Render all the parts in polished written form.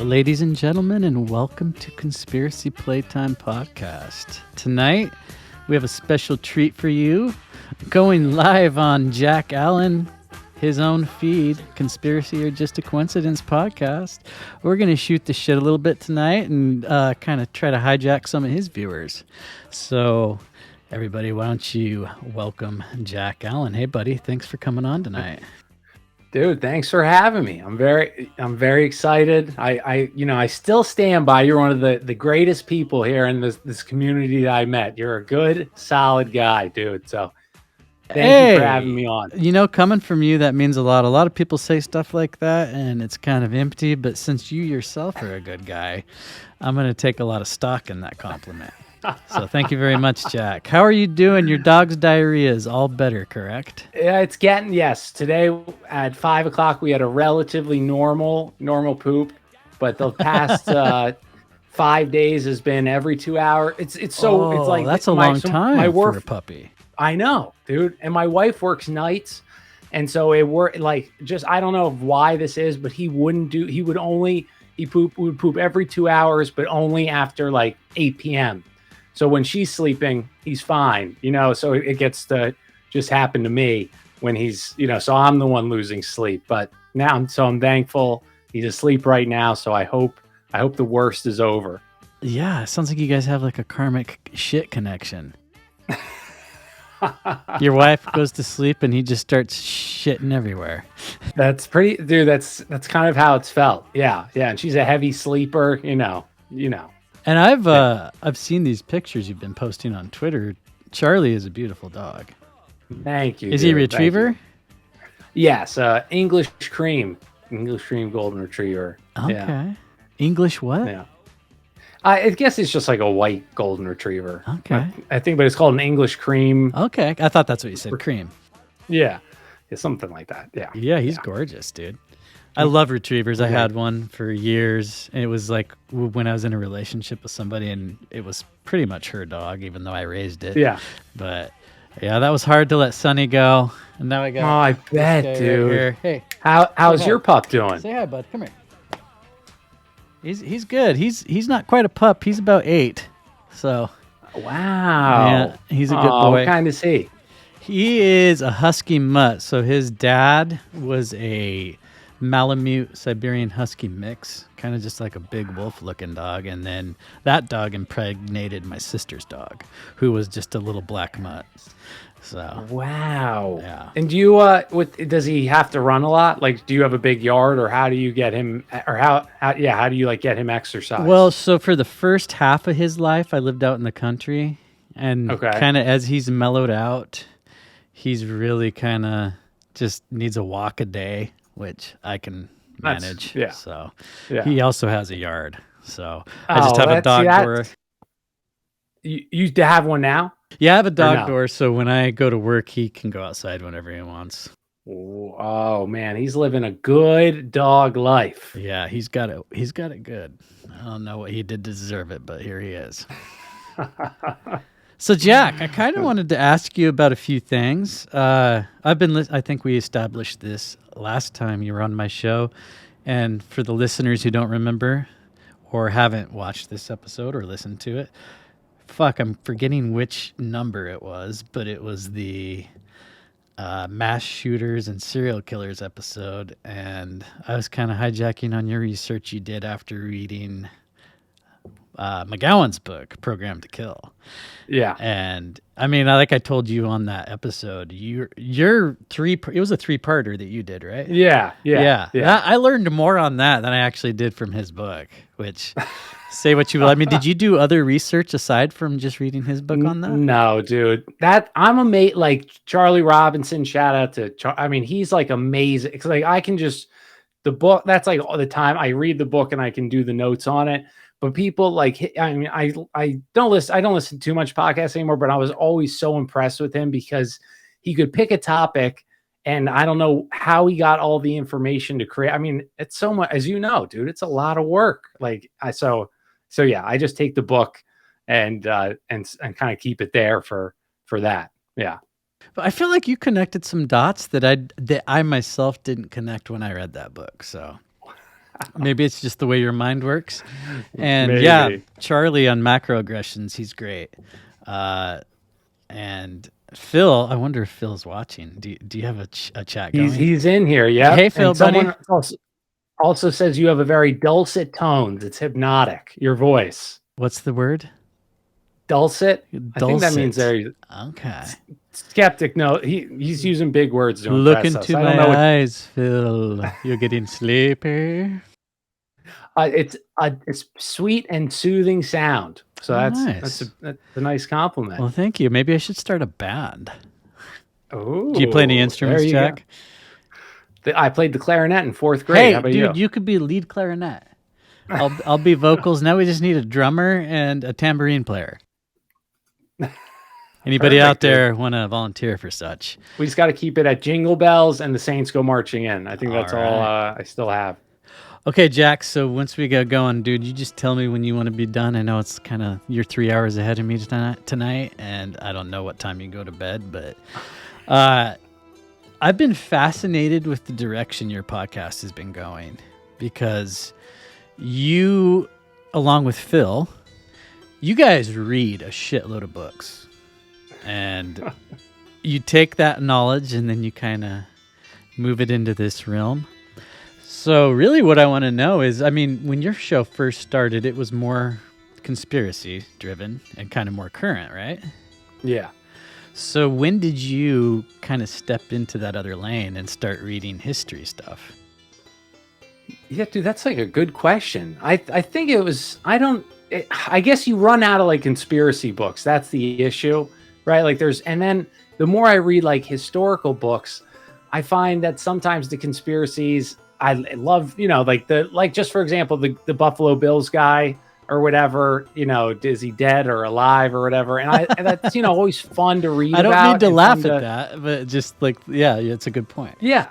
ladies and gentlemen, and welcome to Conspiracy Playtime Podcast. Tonight, we have a special treat for you. Going live on Jack Allen, his own feed, Conspiracy or Just a Coincidence Podcast. We're going to shoot the shit a little bit tonight and kind of try to hijack some of his viewers. So, everybody, why don't you welcome Jack Allen. Hey, buddy, thanks for coming on tonight. Dude, thanks for having me. I'm very excited. I still stand by. You're one of the greatest people here in this community that I met. You're a good, solid guy, dude. So thank you for having me on. You know, coming from you, that means a lot. A lot of people say stuff like that, and it's kind of empty. But since you yourself are a good guy, I'm going to take a lot of stock in that compliment. So thank you very much, Jack. How are you doing? Your dog's diarrhea is all better, correct? Yeah, it's getting, yes. Today at 5 o'clock, we had a relatively normal poop, but the past 5 days has been every 2 hours. It's like that's a long time for a puppy. I know, dude. And my wife works nights, and so it worked like just I don't know why this is, but he would poop every 2 hours, but only after like 8 p.m. So when she's sleeping, he's fine, so it gets to just happen to me when he's, so I'm the one losing sleep. But now, I'm thankful he's asleep right now. So I hope the worst is over. Yeah, it sounds like you guys have like a karmic shit connection. Your wife goes to sleep and he just starts shitting everywhere. That's pretty, dude. That's kind of how it's felt. Yeah. And she's a heavy sleeper, you know. And I've seen these pictures you've been posting on Twitter. Charlie is a beautiful dog. Thank you. Is he a retriever? Yes, English cream golden retriever. Okay. Yeah. English what? Yeah. I guess it's just like a white golden retriever. Okay. I think, but it's called an English cream. Okay. I thought that's what you said. Cream. Yeah. Something like that. Yeah. Yeah, he's gorgeous, dude. I love retrievers. I had one for years. And it was like when I was in a relationship with somebody, and it was pretty much her dog, even though I raised it. Yeah. But yeah, that was hard to let Sonny go. And now I got. Oh, I bet, dude. Right here. Hey, how's your pup doing? Say hi, bud. Come here. He's good. He's not quite a pup. He's about 8. So. Wow. Yeah, he's a good boy. What kind is he? He is a husky mutt. So his dad was a Malamute Siberian Husky mix, kind of just like a big wolf-looking dog, and then that dog impregnated my sister's dog, who was just a little black mutt. So wow. Yeah. And do you does he have to run a lot? Like, do you have a big yard, or how do you get him, or how do you like get him exercise? Well, so for the first half of his life, I lived out in the country, and kind of as he's mellowed out, he's really kind of just needs a walk a day, which I can manage. So he also has a yard. So I just have a dog door. You have one now? Yeah, I have a dog door. So when I go to work, he can go outside whenever he wants. Oh man, he's living a good dog life. Yeah, he's got it. He's got it good. I don't know what he did to deserve it, but here he is. So Jack, I kind of wanted to ask you about a few things. I think we established this last time you were on my show, and for the listeners who don't remember or haven't watched this episode or listened to it, I'm forgetting which number it was, but it was the mass shooters and serial killers episode, and I was kind of hijacking on your research you did after reading McGowan's book, Program to Kill. Yeah. And I mean, like I told you on that episode, it was a 3-parter that you did, right? Yeah. I learned more on that than I actually did from his book, which say what you will. I mean, did you do other research aside from just reading his book on that? No, dude, I'm a mate, like Charlie Robinson, shout out to, he's like amazing. Cause like I can just, the book, that's like all the time I read the book and I can do the notes on it. But people like, I don't listen too much podcast anymore, but I was always so impressed with him because he could pick a topic, and I don't know how he got all the information to create. I mean, it's so much, as you know, dude, it's a lot of work. Like so yeah, I just take the book and kind of keep it there for that. Yeah. But I feel like you connected some dots that I myself didn't connect when I read that book. So Maybe it's just the way your mind works. And Maybe. yeah, Charlie on macroaggressions, he's great. And Phil, I wonder if Phil's watching. Do you have a chat going? He's in here, yeah. Hey, Phil, and buddy. Someone also says you have a very dulcet tones. It's hypnotic. Your voice. What's the word? Dulcet. I think that means very okay. Skeptic. No, he's using big words to look impress into us. my eyes, Phil. You're getting sleepy. It's sweet and soothing sound. So that's a nice compliment. Well, thank you. Maybe I should start a band. Oh, do you play any instruments, Jack? I played the clarinet in 4th grade. Hey, how about dude, you could be lead clarinet. I'll be vocals. Now we just need a drummer and a tambourine player. Anybody out there want to volunteer for such? We just got to keep it at Jingle Bells and the Saints Go Marching In. I think that's all I still have. Okay, Jack, so once we get going, dude, you just tell me when you want to be done. I know it's kind of, you're 3 hours ahead of me tonight, and I don't know what time you go to bed, but I've been fascinated with the direction your podcast has been going, because you, along with Phil, you guys read a shitload of books, and you take that knowledge and then you kind of move it into this realm. So really what I want to know is, I mean, when your show first started, it was more conspiracy driven and kind of more current, right? Yeah. So when did you kind of step into that other lane and start reading history stuff? Yeah, dude, that's like a good question. I think it was, I guess you run out of like conspiracy books. That's the issue, right? Like and then the more I read like historical books, I find that sometimes the conspiracies, I love, just for example, the Buffalo Bills guy or whatever, is he dead or alive or whatever? And that's, always fun to read about. I don't need to laugh at that, but just like, yeah, it's a good point. Yeah.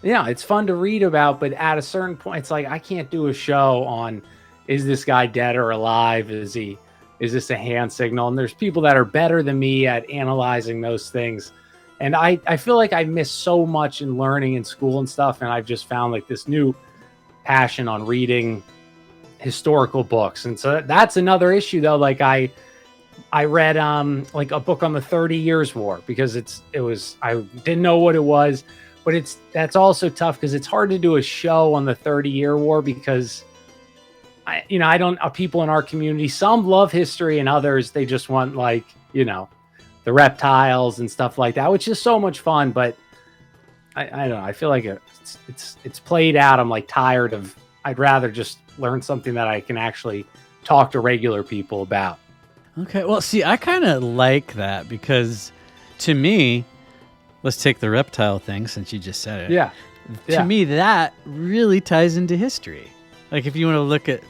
Yeah. It's fun to read about, but at a certain point, it's like, I can't do a show on, is this guy dead or alive? Is this a hand signal? And there's people that are better than me at analyzing those things. And I feel like I missed so much in learning in school and stuff. And I've just found like this new passion on reading historical books. And so that's another issue though. Like I read like a book on the 30 Years War because I didn't know what it was, but that's also tough because it's hard to do a show on the 30-year war because people in our community, some love history and others, they just want like, the reptiles and stuff like that, which is so much fun. But I don't know. I feel like it's played out. I'm like tired of, I'd rather just learn something that I can actually talk to regular people about. Okay. Well, see, I kind of like that because to me, let's take the reptile thing since you just said it. Yeah. To me, that really ties into history. Like if you want to look at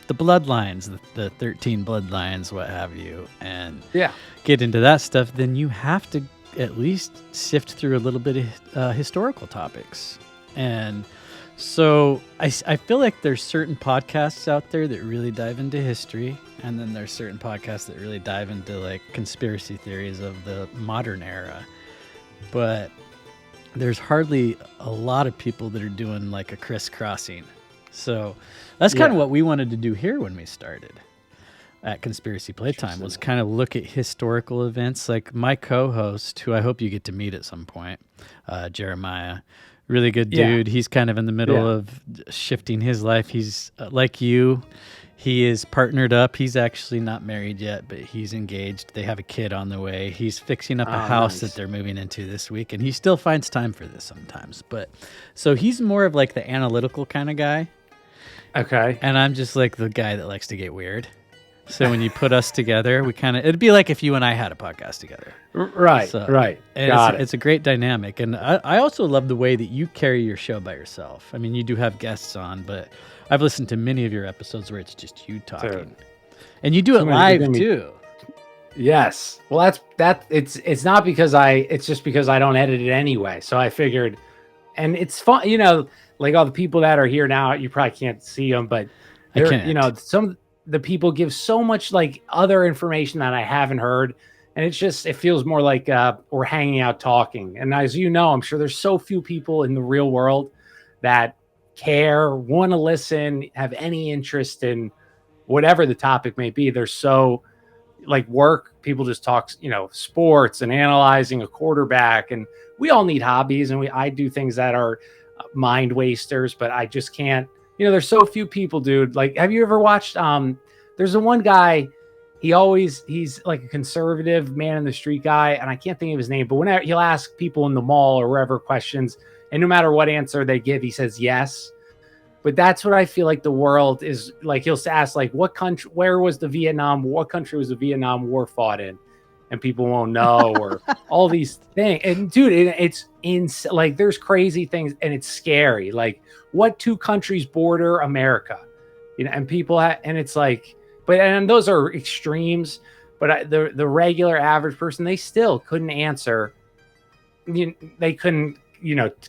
the bloodlines, the 13 bloodlines, what have you, and get into that stuff, then you have to at least sift through a little bit of historical topics. And so I feel like there's certain podcasts out there that really dive into history, and then there's certain podcasts that really dive into like conspiracy theories of the modern era. But there's hardly a lot of people that are doing like a crisscrossing. So that's kind of what we wanted to do here when we started at Conspiracy Playtime, was kind of look at historical events. Like my co-host, who I hope you get to meet at some point, Jeremiah, really good dude. He's kind of in the middle of shifting his life. He's like you. He is partnered up. He's actually not married yet, but he's engaged. They have a kid on the way. He's fixing up a house that they're moving into this week, and he still finds time for this sometimes. But so he's more of like the analytical kind of guy. Okay. And I'm just like the guy that likes to get weird. So when you put us together, it'd be like if you and I had a podcast together. Right, right. And it's a great dynamic. And I also love the way that you carry your show by yourself. I mean, you do have guests on, but I've listened to many of your episodes where it's just you talking. And you do it live too. Yes. Well, it's not because it's just because I don't edit it anyway. So I figured, and it's fun, like all the people that are here now, you probably can't see them, but some of the people give so much like other information that I haven't heard. And it feels more like we're hanging out talking. And as you know, I'm sure there's so few people in the real world that care, want to listen, have any interest in whatever the topic may be. They're so like work. People just talk, sports and analyzing a quarterback, and we all need hobbies, and I do things that are mind wasters, but I just can't. There's so few people, dude. Like, have you ever watched? There's the one guy. He's like a conservative man in the street guy, and I can't think of his name. But whenever he'll ask people in the mall or wherever questions, and no matter what answer they give, he says yes. But that's what I feel like the world is like. He'll ask like, what country, where was the Vietnam, what country was the Vietnam War fought in? And people won't know, or all these things. And dude, it's like, there's crazy things, and it's scary. Like, what two countries border America? And people and it's like, and those are extremes, but the regular average person, they still couldn't answer. They couldn't,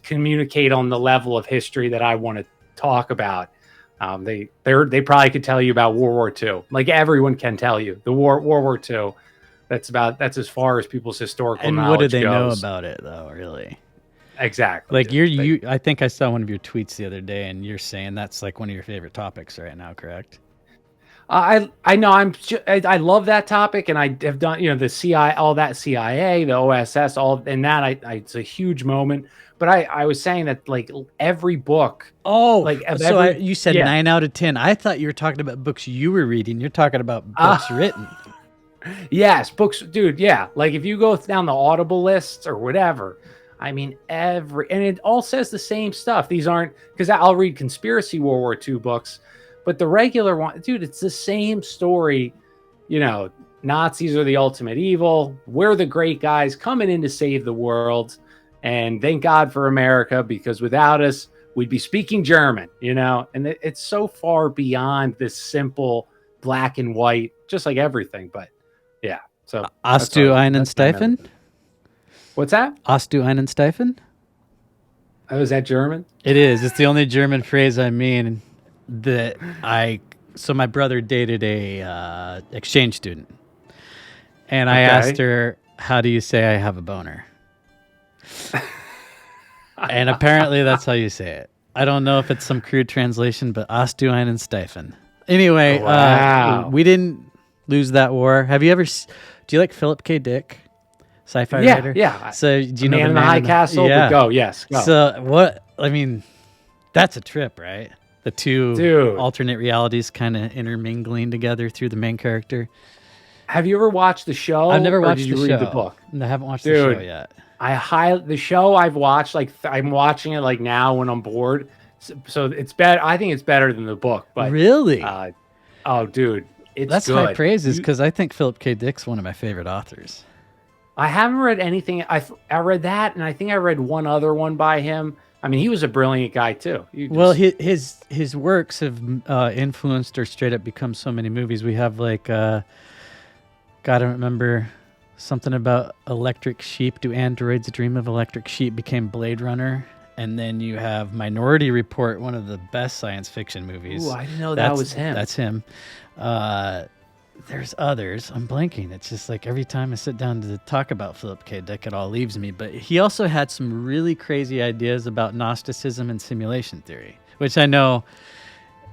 communicate on the level of history that I want to talk about. They probably could tell you about World War II. Like, everyone can tell you the World War II. That's as far as people's historical knowledge goes. And what do they know about it, though? Really? Exactly. Like, I think I saw one of your tweets the other day, and you're saying that's like one of your favorite topics right now, correct? I know I love that topic, and I have done the CIA, all that CIA, the OSS, all, and that it's a huge moment. But I was saying that like every book. Oh, like so you said 9 out of 10. I thought you were talking about books you were reading. You're talking about books written. Yes, books, dude. Yeah, like if you go down the Audible lists or whatever, I mean and it all says the same stuff. These aren't, because I'll read conspiracy World War II books. But the regular one, dude, it's the same story. Nazis are the ultimate evil. We're the great guys coming in to save the world. And thank God for America, because without us, we'd be speaking German, And it's so far beyond this simple black and white, just like everything. But yeah. So Hast du einen Steifen? What's that? Hast du einen Steifen? Oh, is that German? It is. It's the only German phrase I mean. So my brother dated a exchange student, and I asked her, how do you say I have a boner? And apparently that's how you say it. I don't know if it's some crude translation, but hast du einen Steifen? Anyway, wow. We didn't lose that war. Have you ever, do you like Philip K. Dick? Sci-fi writer? Yeah. So do you know Man in the High Castle? Yeah. Go. So that's a trip, right? The two alternate realities kind of intermingling together through the main character. Have you ever watched the show? I've never watched the show. Read the book? No, I haven't watched the show yet. The show I've watched, like I'm watching it like now when I'm bored. So it's better. I think it's better than the book. But really, oh, dude, that's good. High praises, because I think Philip K. Dick's one of my favorite authors. I haven't read anything. I read that, and I think I read one other one by him. I mean, he was a brilliant guy too. Well, his works have influenced or straight up become so many movies. We have like, gotta remember something about Electric Sheep. Do Androids Dream of Electric Sheep? Became Blade Runner. And then you have Minority Report, one of the best science fiction movies. Ooh, I didn't know that was him. That's him. There's others. I'm blanking. It's just like every time I sit down to talk about Philip K. Dick, it all leaves me. But he also had some really crazy ideas about Gnosticism and simulation theory, which I know,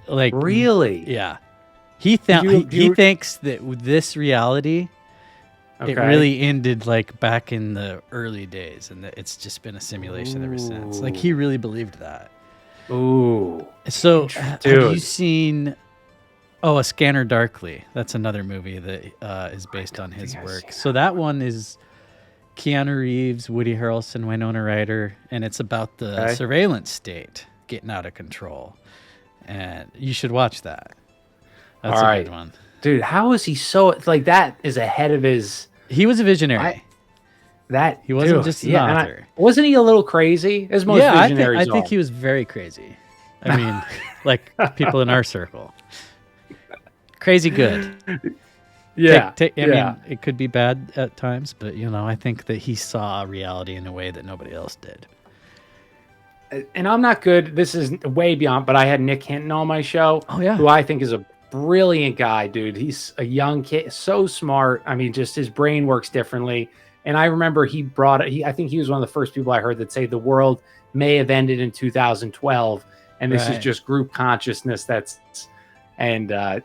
like, really, yeah. He thinks that this reality, it really ended like back in the early days, and that it's just been a simulation ever since. Like, he really believed that. Ooh. So, have you seen? Oh, A Scanner Darkly. That's another movie that is based on his work. So that one is Keanu Reeves, Woody Harrelson, Winona Ryder, and it's about the surveillance state getting out of control. And you should watch that. That's a good one. Dude, how is he so, like, that is ahead of his... He was a visionary. He wasn't just an author. Wasn't he a little crazy? As most visionaries I think he was very crazy. I mean, like people in our circle. Crazy good. Yeah. I mean, it could be bad at times, but, I think that he saw reality in a way that nobody else did. And I'm not good. This is way beyond, but I had Nick Hinton on my show. Oh, yeah. Who I think is a brilliant guy, dude. He's a young kid, so smart. I mean, just his brain works differently. And I remember I think he was one of the first people I heard that say the world may have ended in 2012 and this is Right. just group consciousness. And the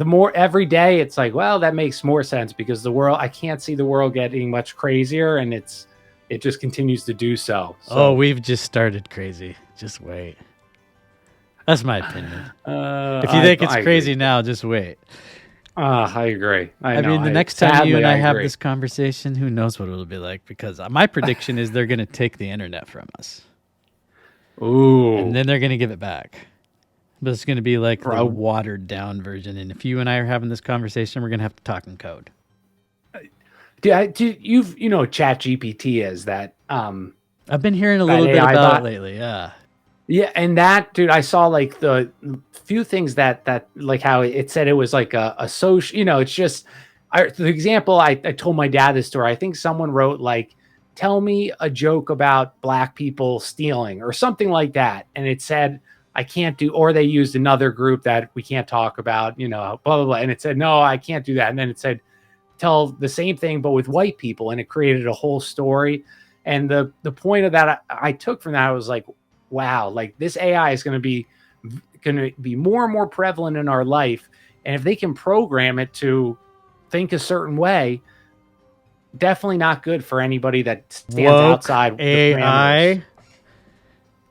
more every day, it's like, well, that makes more sense because the world, I can't see the world getting much crazier, and it just continues to do so. Oh, we've just started crazy. Just wait. That's my opinion. If you think it's crazy now, just wait. I agree. I mean, the next time you and I have this conversation, who knows what it'll be like? Because my prediction is they're going to take the internet from us. Ooh. And then they're going to give it back. But it's going to be like the watered down version. And if you and I are having this conversation, we're going to have to talk in code. You've ChatGPT is that. I've been hearing a little bit about it lately. Yeah. Yeah, and that, dude, I saw like the few things that like how it said it was like a social, it's just, the example, I told my dad this story. I think someone wrote like, tell me a joke about black people stealing or something like that. And it said, I can't do, or they used another group that we can't talk about, blah, blah, blah. And it said, no, I can't do that. And then it said, tell the same thing, but with white people. And it created a whole story. And the point of that I took from that, I was like, wow, like this AI is going to be more and more prevalent in our life. And if they can program it to think a certain way, definitely not good for anybody that stands outside AI.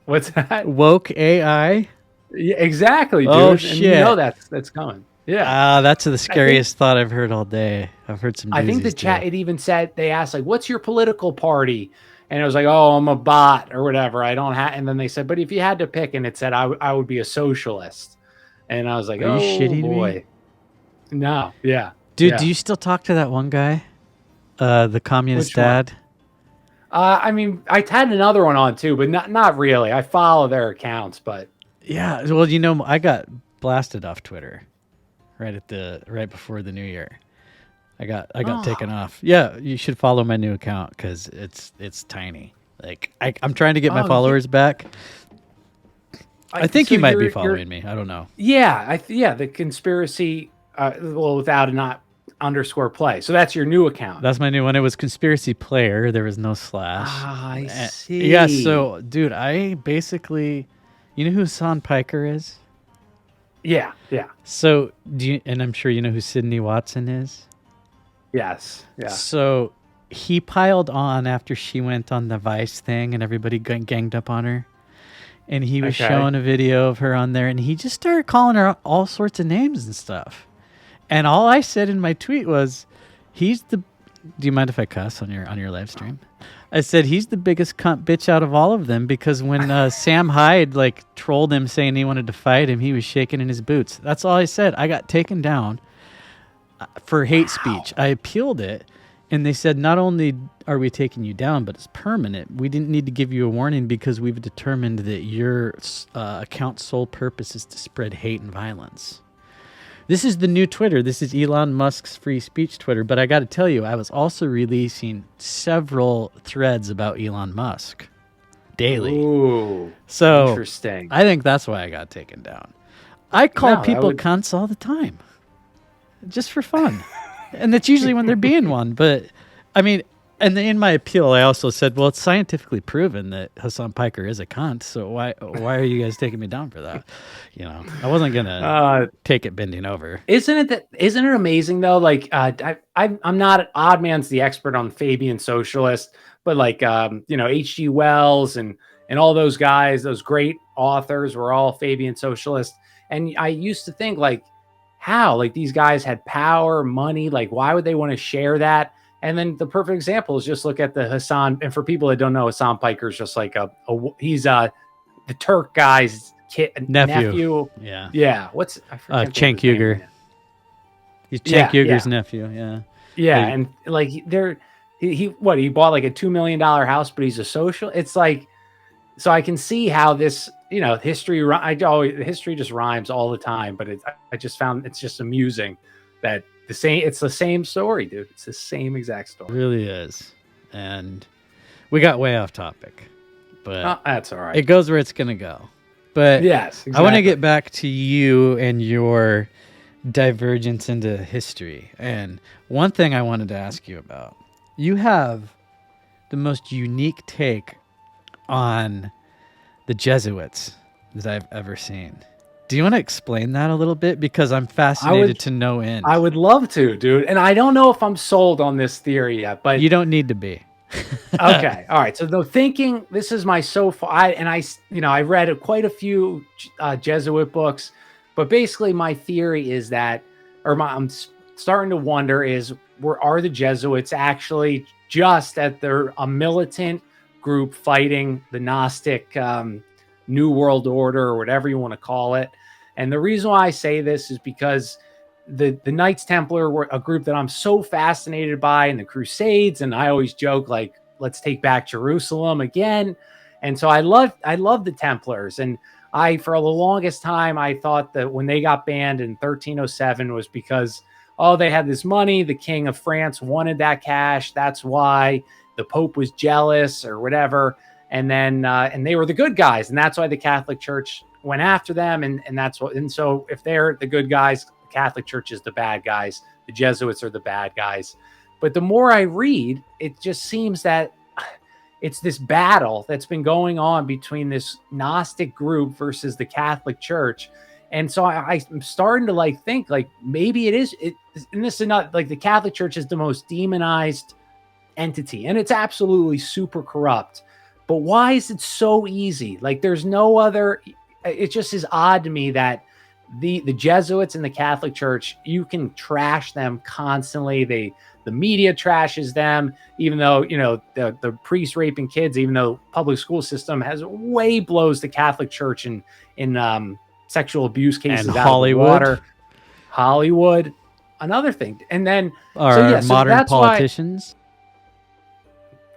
What's that? Woke AI? Yeah, exactly, dude. Oh, and shit. That's coming. Yeah. That's the scariest thought I've heard all day. I've heard some. I think the chat, it even said, they asked like, what's your political party? And it was like, oh, I'm a bot or whatever. I don't have. And then they said, but if you had to pick, and it said, I would be a socialist. And I was like, are you shitting me? No. Yeah. Dude, yeah. Do you still talk to that one guy? The communist dad? I mean, I had another one on too, but not really. I follow their accounts, but. Yeah. Well, I got blasted off Twitter right before the new year. I got taken off. Yeah, you should follow my new account because it's tiny. Like I'm trying to get my followers back. I think you might be following me. I don't know. Yeah, the conspiracy. Without a not underscore play. So that's your new account. That's my new one. It was conspiracy player. There was no slash. I see. Yeah. So, dude, I basically, you know who Hassan Piker is? Yeah. Yeah. So and I'm sure you know who Sydney Watson is. Yes. Yeah. So he piled on after she went on the Vice thing and everybody ganged up on her. And he was showing a video of her on there and he just started calling her all sorts of names and stuff. And all I said in my tweet was, do you mind if I cuss on your live stream? I said, he's the biggest cunt bitch out of all of them because when Sam Hyde like trolled him saying he wanted to fight him, he was shaking in his boots. That's all I said. I got taken down for hate speech. I appealed it, and they said, not only are we taking you down, but it's permanent. We didn't need to give you a warning because we've determined that your account's sole purpose is to spread hate and violence. This is the new Twitter. This is Elon Musk's free speech Twitter. But I got to tell you, I was also releasing several threads about Elon Musk daily. Ooh, so interesting. I think that's why I got taken down. I call people cunts all the time. Just for fun. And that's usually when they're being one. But, I mean, and in my appeal, I also said, well, it's scientifically proven that Hassan Piker is a cunt. So why are you guys taking me down for that? I wasn't going to take it bending over. Isn't it amazing, though? Like, I'm not, Odd Man's the expert on Fabian Socialist, but like, H.G. Wells and all those guys, those great authors were all Fabian Socialists. And I used to think like, how like these guys had power, money, like why would they want to share that? And then the perfect example is just look at the Hassan. And for people that don't know, Hassan Piker is just like he's the Turk guy's nephew. Yeah. Yeah. Cenk Uygur. He's Cenk Uygur's nephew. Yeah. Yeah. And like he bought like a $2 million house, but he's a social. It's like, so I can see how this, history just rhymes all the time, but I just found it's just amusing that it's the same story, dude. It's the same exact story. It really is. And we got way off topic, but that's all right. It goes where it's going to go. But yes, exactly. I want to get back to you and your divergence into history. And one thing I wanted to ask you about, you have the most unique take on the Jesuits that I've ever seen. Do you want to explain that a little bit? Because I'm I fascinated would to no end. I would love to, dude. And I don't know if I'm sold on this theory yet, but You don't need to be. okay. All right. So the thinking, this is my so far, I read quite a few Jesuit books, but basically my theory is that, starting to wonder are the Jesuits actually just they're a militant group fighting the Gnostic New World Order or whatever you want to call it. And the reason why I say this is because the Knights Templar were a group that I'm so fascinated by in the Crusades. And I always joke, like, let's take back Jerusalem again. And so I love the Templars. And for the longest time, I thought that when they got banned in 1307 was because, they had this money. The King of France wanted that cash. That's why the Pope was jealous or whatever. And then, and they were the good guys. And that's why the Catholic Church went after them. And so if they're the good guys, the Catholic Church is the bad guys. The Jesuits are the bad guys. But the more I read, it just seems that it's this battle that's been going on between this Gnostic group versus the Catholic Church. And so I'm starting to think maybe and this is not like the Catholic Church is the most demonized entity, and it's absolutely super corrupt. But why is it so easy? Like there's no other, it just is odd to me that the Jesuits and the Catholic Church, you can trash them constantly. The media trashes them, even though, the priests raping kids, even though public school system has way blows the Catholic Church in sexual abuse cases And out of the Hollywood, another thing. And then modern politicians.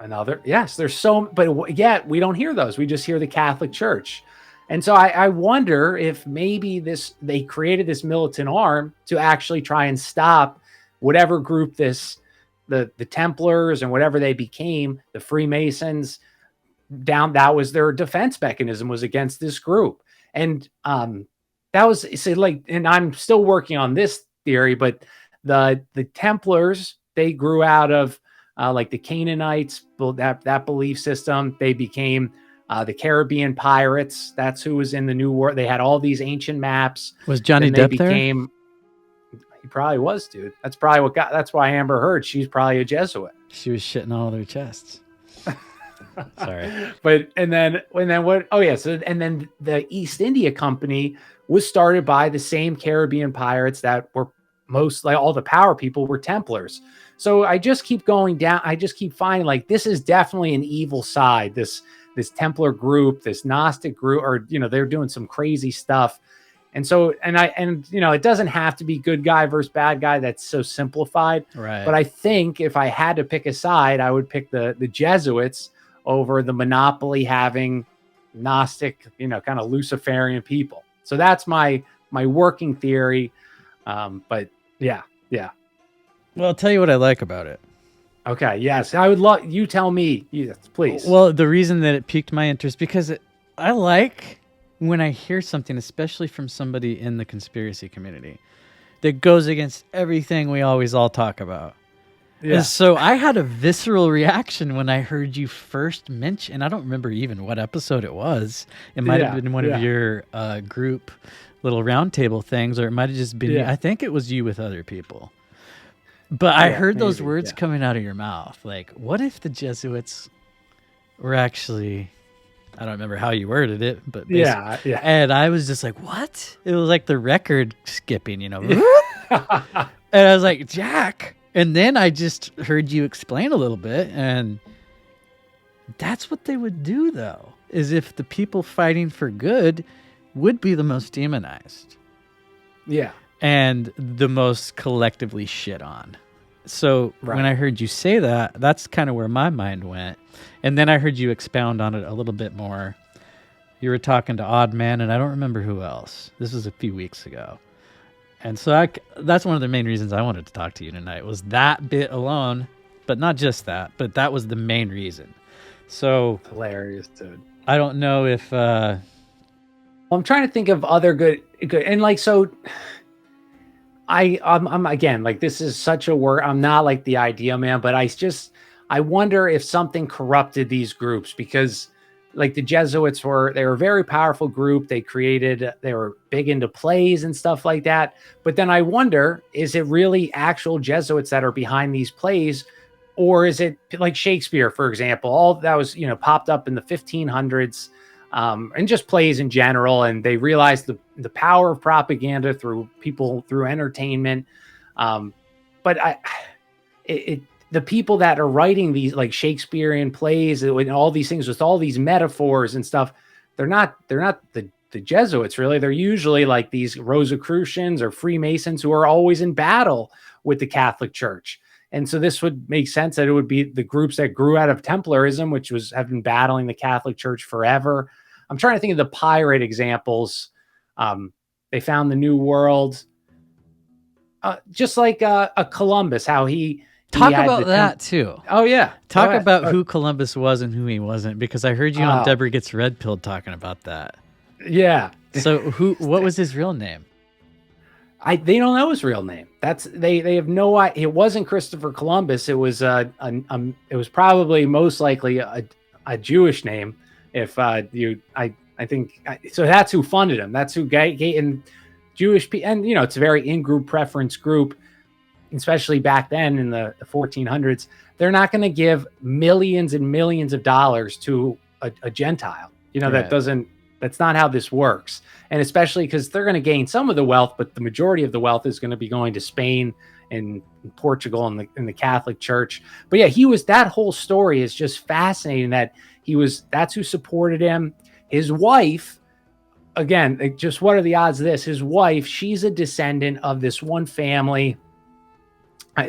There's but yet we don't hear those. We just hear the Catholic Church. And so I wonder if maybe they created this militant arm to actually try and stop whatever group the Templars and whatever they became, the Freemasons, that was their defense mechanism, was against this group. And that was and I'm still working on this theory, but the Templars, they grew out of the Canaanites, that belief system. They became the Caribbean pirates. That's who was in the New World. They had all these ancient maps. Was Johnny Depp there? He probably was, dude. That's probably that's why Amber Heard, she's probably a Jesuit. She was shitting all their chests. Sorry. But and then what? Oh yeah. So and then the East India Company was started by the same Caribbean pirates that were mostly all the power people were Templars. So I just keep going down. I just keep finding this is definitely an evil side. This Templar group, this Gnostic group, or they're doing some crazy stuff. And so it doesn't have to be good guy versus bad guy. That's so simplified. Right. But I think if I had to pick a side, I would pick the Jesuits over the monopoly having Gnostic, kind of Luciferian people. So that's my working theory. But yeah. Well, I'll tell you what I like about it. Okay. Yes. I would love you tell me. Yes, please. Well, the reason that it piqued my interest, because I like when I hear something, especially from somebody in the conspiracy community, that goes against everything we always all talk about. Yeah. And so I had a visceral reaction when I heard you first mention, and I don't remember even what episode it was. It might have been one of your group little roundtable things, or it might have just been, I think it was you with other people. But I heard those words coming out of your mouth. Like, what if the Jesuits were actually, I don't remember how you worded it, but yeah. And I was just like, what? It was like the record skipping, And I was like, Jack. And then I just heard you explain a little bit, and that's what they would do, though, is if the people fighting for good would be the most demonized. Yeah. And the most collectively shit on. So when I heard you say that, that's kind of where my mind went. And then I heard you expound on it a little bit more. You were talking to Odd Man, and I don't remember who else. This was a few weeks ago. And so that's one of the main reasons I wanted to talk to you tonight, was that bit alone, but not just that, but that was the main reason. So hilarious, dude. I don't know if I'm trying to think of other good and so I'm again, this is such a word. I'm not like the idea man, but I wonder if something corrupted these groups, because like the Jesuits they were a very powerful group. They were big into plays and stuff like that. But then I wonder, is it really actual Jesuits that are behind these plays? Or is it like Shakespeare, for example? All that was, popped up in the 1500s, and just plays in general. And they realized the power of propaganda through entertainment. But the people that are writing these like Shakespearean plays and all these things with all these metaphors and stuff, they're not the Jesuits, really. They're usually like these Rosicrucians or Freemasons who are always in battle with the Catholic Church. And so this would make sense that it would be the groups that grew out of Templarism, which have been battling the Catholic Church forever. I'm trying to think of the pirate examples. They found the New World, just like a Columbus, how he talk about that too. Oh yeah, talk about who Columbus was and who he wasn't, because I heard you on Deborah Gets Red Pilled talking about that. Yeah. So what was his real name? They don't know his real name. They have no idea. It wasn't Christopher Columbus. It was it was probably most likely a Jewish name. If I think so. That's who funded him. That's who and Jewish people. And it's a very in-group preference group, especially back then in the 1400s. They're not going to give millions and millions of dollars to a Gentile. Right. That's not how this works. And especially because they're going to gain some of the wealth, but the majority of the wealth is going to be going to Spain and Portugal and the Catholic Church. But yeah, that whole story is just fascinating that's who supported him. His wife, again, just what are the odds of this? His wife, she's a descendant of this one family.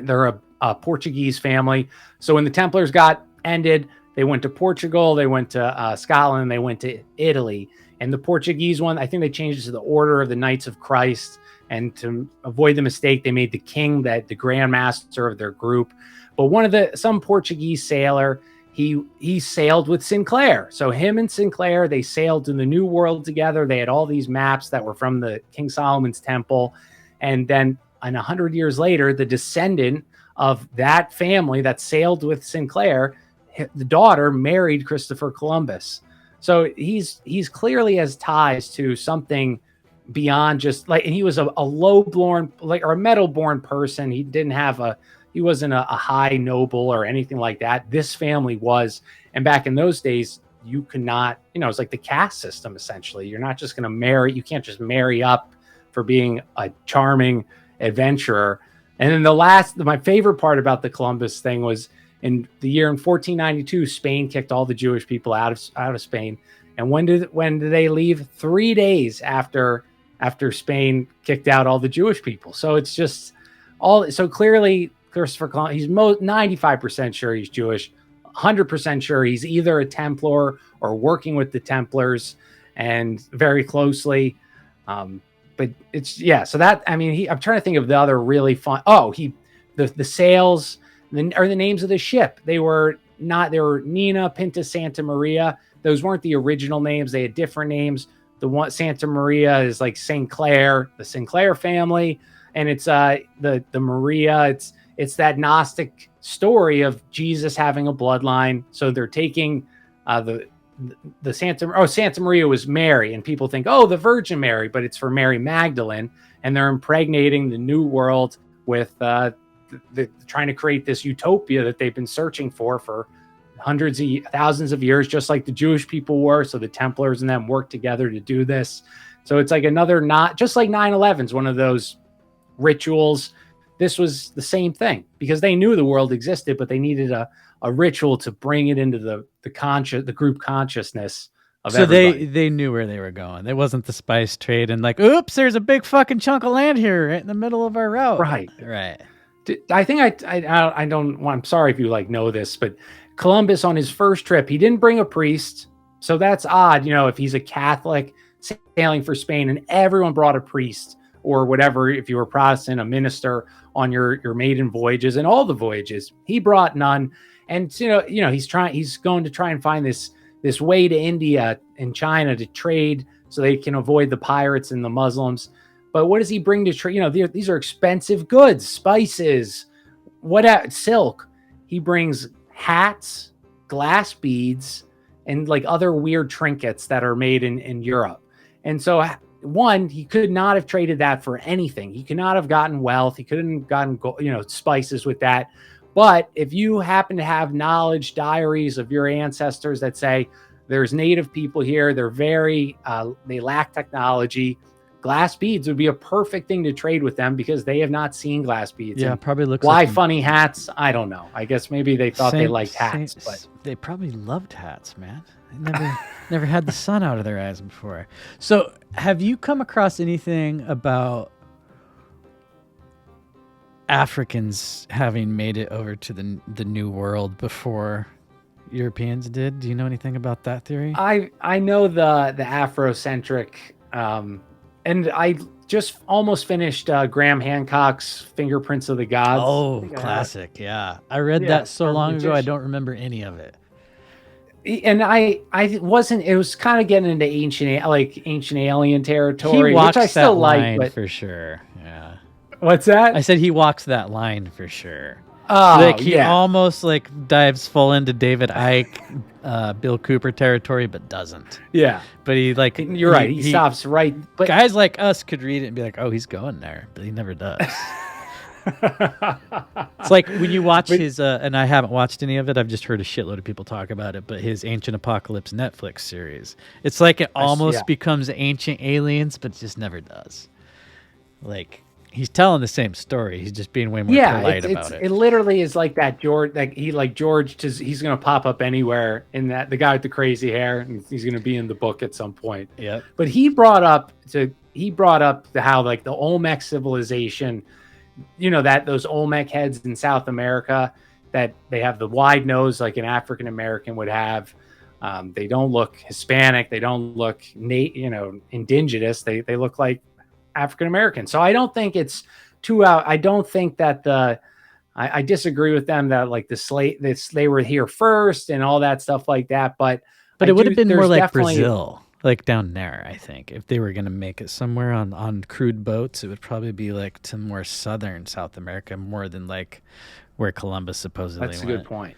They're a Portuguese family. So when the Templars got ended, they went to Portugal, they went to Scotland, they went to Italy. And the Portuguese one, I think they changed it to the Order of the Knights of Christ. And to avoid the mistake, they made the king the Grand Master of their group. But some Portuguese sailor, he sailed with Sinclair. So him and Sinclair, they sailed in the New World together. They had all these maps that were from the King Solomon's Temple. And then 100 years later, the descendant of that family that sailed with Sinclair, the daughter married Christopher Columbus. So he's clearly has ties to something beyond just like, and he was a low-born, or a metal-born person. He wasn't a high noble or anything like that. This family was. And back in those days, you could not, it's like the caste system, essentially. You're not just going to marry. You can't just marry up for being a charming adventurer. And then my favorite part about the Columbus thing was, in 1492, Spain kicked all the Jewish people out of Spain. And when did they leave? 3 days after Spain kicked out all the Jewish people. So it's just so clearly Christopher Columbus, he's 95% sure he's Jewish, 100% sure he's either a Templar or working with the Templars and very closely. But it's, yeah. So that, I'm trying to think of the other really fun. The sails, or the names of the ship. They were Nina, Pinta, Santa Maria. Those weren't the original names. They had different names. The one Santa Maria is like Sinclair, the Sinclair family, and it's the Maria. It's that Gnostic story of Jesus having a bloodline. So they're taking the Santa Maria was Mary, and people think, the Virgin Mary, but it's for Mary Magdalene, and they're impregnating the New World with trying to create this utopia that they've been searching for hundreds of thousands of years, just like the Jewish people were. So the Templars and them worked together to do this. So it's like just like 9/11 is one of those rituals. This was the same thing, because they knew the world existed, but they needed a ritual to bring it into the group consciousness of everybody. So they knew where they were going. It wasn't the spice trade and like, oops, there's a big fucking chunk of land here right in the middle of our route. Right. I think I don't want, I'm sorry if you know this, but Columbus on his first trip, he didn't bring a priest. So that's odd, if he's a Catholic sailing for Spain and everyone brought a priest or whatever. If you were Protestant, a minister on your maiden voyages and all the voyages, he brought none. And, he's going to try and find this way to India and China to trade so they can avoid the pirates and the Muslims. But what does he bring to trade? These are expensive goods, spices, silk. He brings hats, glass beads, and like other weird trinkets that are made in Europe. And so, one, he could not have traded that for anything. He could not have gotten wealth. He couldn't have gotten, spices with that. But if you happen to have knowledge diaries of your ancestors that say there's native people here, they're they lack technology, glass beads would be a perfect thing to trade with them because they have not seen glass beads. Yeah, and probably looks why like funny hats? I don't know. I guess maybe they thought they liked hats, but they probably loved hats, man. They never had the sun out of their eyes before. So, have you come across anything about Africans having made it over to the New World before Europeans did? Do you know anything about that theory? I know the Afrocentric, and I just almost finished Graham Hancock's Fingerprints of the Gods. Oh, classic! Yeah, I read that so long ago. I don't remember any of it. And I wasn't. It was kind of getting into ancient alien territory, He walks which I still that like, line but for sure. Yeah. What's that? I said he walks that line for sure. Oh, Like he yeah. almost like dives full into David Icke, Bill Cooper territory, but doesn't. Yeah. But he like You're right. He stops right. But guys like us could read it and be like, "Oh, he's going there," but he never does. It's like when you watch his, and I haven't watched any of it. I've just heard a shitload of people talk about it. But his Ancient Apocalypse Netflix series, it's like it almost becomes Ancient Aliens, but it just never does. Like he's telling the same story. He's just being way more polite about it. It literally is like that George. He's gonna pop up anywhere in that the guy with the crazy hair, and he's gonna be in the book at some point. Yep. But he brought up how like the Olmec civilization. That those Olmec heads in South America, that they have the wide nose like an African American would have. They don't look Hispanic. They don't look indigenous. They look like African American. So I don't think it's too out. I don't think that I disagree with them that like they were here first and all that stuff like that. But it would have been more like Brazil. Like down there, I think if they were going to make it somewhere on crude boats, it would probably be like to more southern South America, more than like where Columbus supposedly went. That's a good point.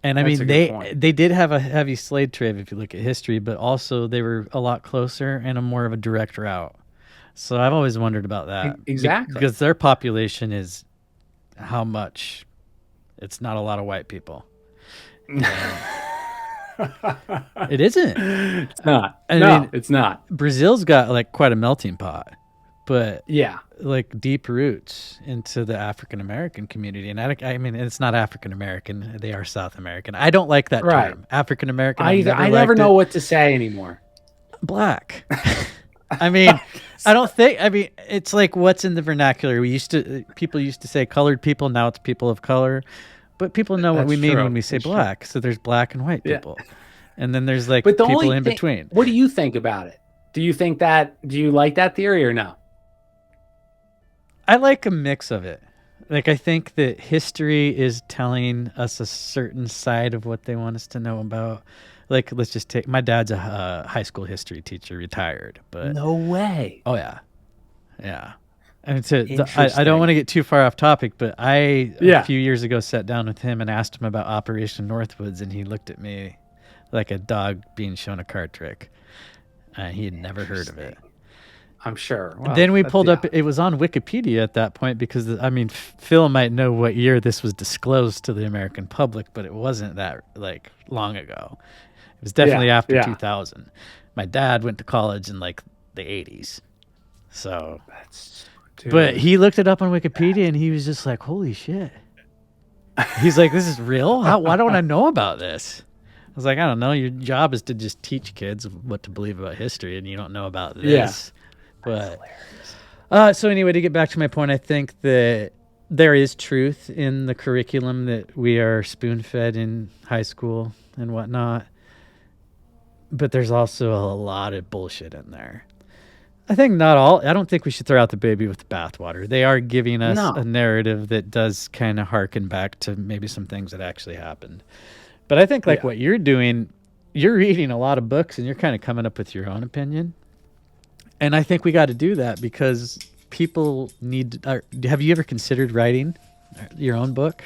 And I mean, they did have a heavy slave trade if you look at history, but also they were a lot closer and a more of a direct route. So I've always wondered about that. Exactly. Because their population is how much? It's not a lot of white people. It isn't. It's not. I mean, it's not. Brazil's got like quite a melting pot, but yeah, like deep roots into the African American community. And I mean, it's not African American; they are South American. I don't like that term, African American. I never know what to say anymore. Black. I mean, I don't think. I mean, it's like what's in the vernacular. People used to say colored people. Now it's people of color. But people know what we mean when we say black. So there's black and white people. Yeah. And then there's like people in between. What do you think about it? Do you like that theory or no? I like a mix of it. Like I think that history is telling us a certain side of what they want us to know about. Like let's just take, my dad's a high school history teacher, retired. But no way. Oh yeah. Yeah. And I don't want to get too far off topic, but a few years ago sat down with him and asked him about Operation Northwoods, and he looked at me like a dog being shown a card trick. He had never heard of it. I'm sure. Well, then we pulled up, it was on Wikipedia at that point because, I mean, Phil might know what year this was disclosed to the American public, but it wasn't that like long ago. It was definitely after 2000. My dad went to college in like the 80s. So but he looked it up on Wikipedia and he was just like, holy shit. He's like, this is real? Why don't I know about this? I was like, I don't know. Your job is to just teach kids what to believe about history, and you don't know about this. Yeah. But so anyway, to get back to my point, I think that there is truth in the curriculum that we are spoon-fed in high school and whatnot. But there's also a lot of bullshit in there. I think I don't think we should throw out the baby with the bathwater. They are giving us a narrative that does kind of harken back to maybe some things that actually happened. But I think what you're doing, you're reading a lot of books and you're kind of coming up with your own opinion. And I think we got to do that because people need have you ever considered writing your own book?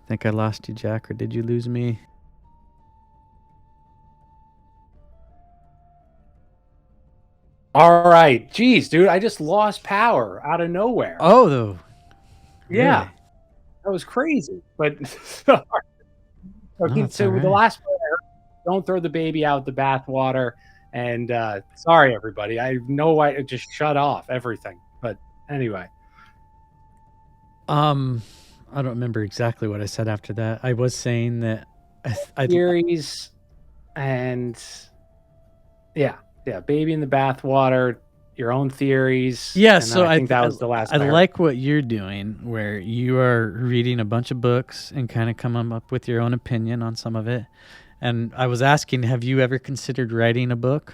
Think I lost you, Jack, or did you lose me? All right. Jeez, dude, I just lost power out of nowhere. Oh, Yeah, really? that was crazy. But No, okay, that's all so the right. last part, don't throw the baby out the bathwater. And sorry, everybody. I know I just shut off everything. But anyway, I don't remember exactly what I said after that. I was saying that I theories and yeah, baby in the bathwater, your own theories. yeah, And then so I think that was the last I I heard. like what you're doing, where you are reading a bunch of books and kind of coming up with your own opinion on some of it. And I was asking, have you ever considered writing a book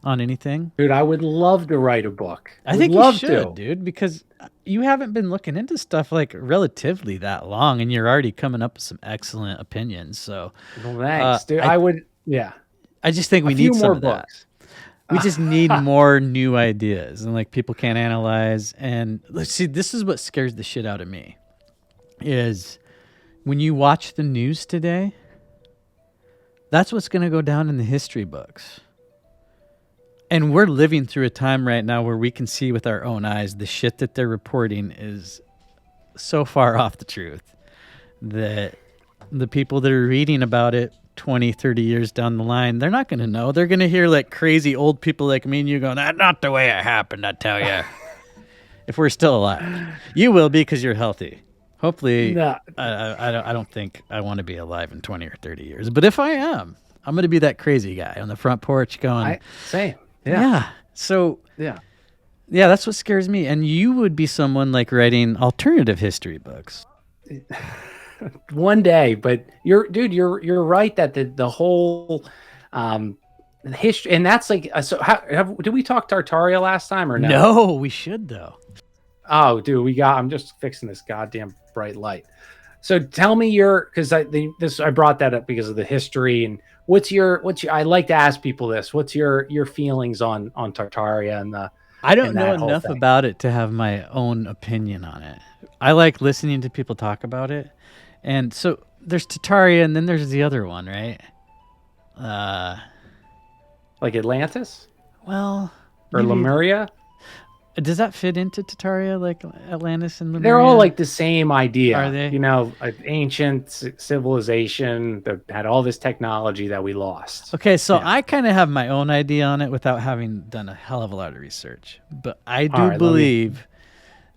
on anything? Dude, I would love to write a book. I Would think you love should, to. dude, because you haven't been looking into stuff like relatively that long, and you're already coming up with some excellent opinions. So, Well, thanks, dude. I I just think A we few need some more of that. books. We just need more new ideas, and like people can't analyze. And let's see, this is what scares the shit out of me is when you watch the news today, that's what's going to go down in the history books. And we're living through a time right now where we can see with our own eyes the shit that they're reporting is so far off the truth that the people that are reading about it 20, 30 years down the line, they're not going to know. They're going to hear like crazy old people like me and you going, that's not the way it happened, I tell you. If we're still alive. You will be because you're healthy. Hopefully, No. I don't think I want to be alive in 20 or 30 years. But if I am, I'm going to be that crazy guy on the front porch going, Same. yeah. So, Yeah. yeah, that's what scares me. And you would be someone like writing alternative history books. One day, but you're right that the whole history, and that's like so did we talk Tartaria last time or no? No, we should though. Oh, dude, I'm just fixing this goddamn bright light. So tell me because I brought that up because of the history and what's your I like to ask people this. What's your feelings on Tartaria and the I don't and know that whole enough thing? about it to have my own opinion on it. I like listening to people talk about it. And so there's Tartaria and then there's the other one, right? Like Atlantis Well, or maybe- Lemuria? Does that fit into Tartaria, like Atlantis and Lemuria? They're all like the same idea. Are they? You know, an ancient civilization that had all this technology that we lost. Okay, so Yeah. I kind of have my own idea on it without having done a hell of a lot of research. But I do All right, believe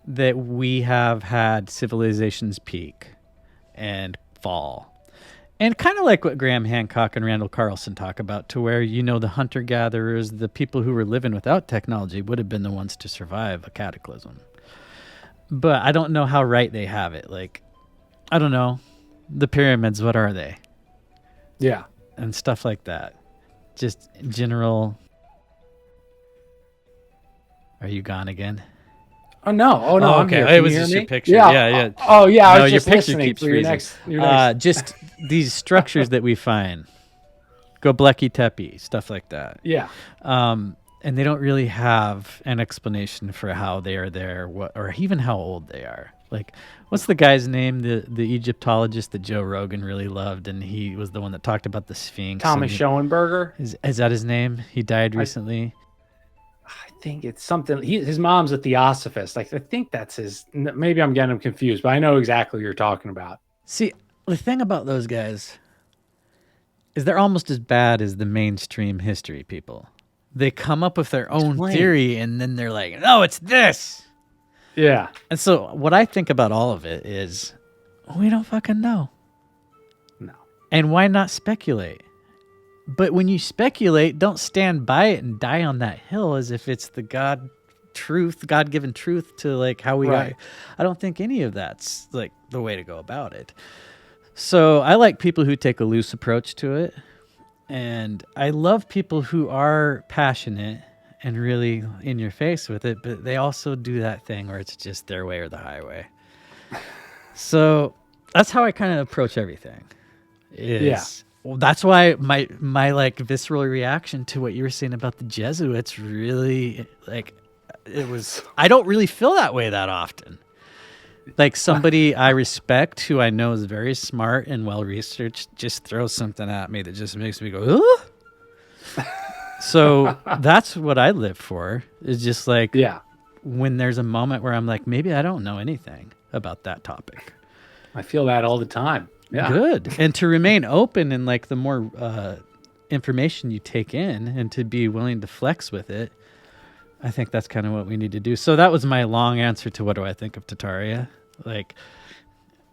that we have had civilizations peak and fall. And kind of like what Graham Hancock and Randall Carlson talk about, to where, you know, the hunter-gatherers, the people who were living without technology would have been the ones to survive a cataclysm. But I don't know how right they have it. Like, I don't know. The pyramids, what are they? Yeah. And stuff like that. Just general. Are you gone again? Oh no! Oh no! I'm okay. here. It Can was you just hear your me? picture. Yeah. Yeah. Oh yeah. I No, was your just picture listening keeps for your freezing. next. Your next. Just these structures that we find. Göbekli Tepe, stuff like that. Yeah. And they don't really have an explanation for how they are there, or even how old they are. Like, what's the guy's name? The Egyptologist that Joe Rogan really loved, and he was the one that talked about the Sphinx. Thomas Schoenberger. Is that his name? He died recently. I think it's something. His mom's a theosophist. Like I think that's his. Maybe I'm getting him confused, but I know exactly what you're talking about. See, the thing about those guys is they're almost as bad as the mainstream history people. They come up with their own theory, and then they're like, "No, it's this." Yeah. And so what I think about all of it is, we don't fucking know. No. And why not speculate? But when you speculate, don't stand by it and die on that hill as if it's the God-given truth to like how we are. I don't think any of that's like the way to go about it. So I like people who take a loose approach to it. And I love people who are passionate and really in your face with it, but they also do that thing where it's just their way or the highway. So that's how I kind of approach everything. Well, that's why my like visceral reaction to what you were saying about the Jesuits really like it was. I don't really feel that way that often. Like somebody I respect who I know is very smart and well researched just throws something at me that just makes me go, ugh. So that's what I live for. Is just like Yeah, when there's a moment where I'm like, maybe I don't know anything about that topic. I feel that all the time. Yeah. Good. And to remain open and like the more information you take in and to be willing to flex with it, I think that's kind of what we need to do. So that was my long answer to what do I think of Tartaria. Like,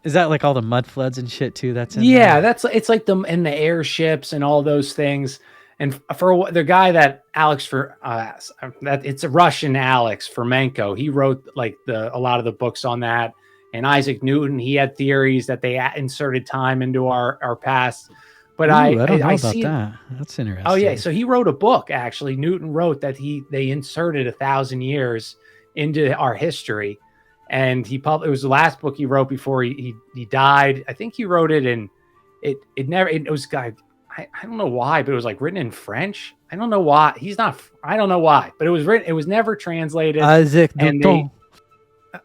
is that like all the mud floods and shit too? That's in Yeah, there? it's like the airships and all those things. And for the guy that Alex for that it's a Russian Alex Fermenko. He wrote like a lot of the books on that. And Isaac Newton, he had theories that they inserted time into our past. But Ooh, I don't know I about see that. That's interesting. Oh yeah, so he wrote a book actually. Newton wrote that they inserted 1,000 years into our history, and it was the last book he wrote before he died. I think he wrote it in it was I don't know why, but it was like written in French. I don't know why. I don't know why, but it was written. It was never translated. Isaac And Newton.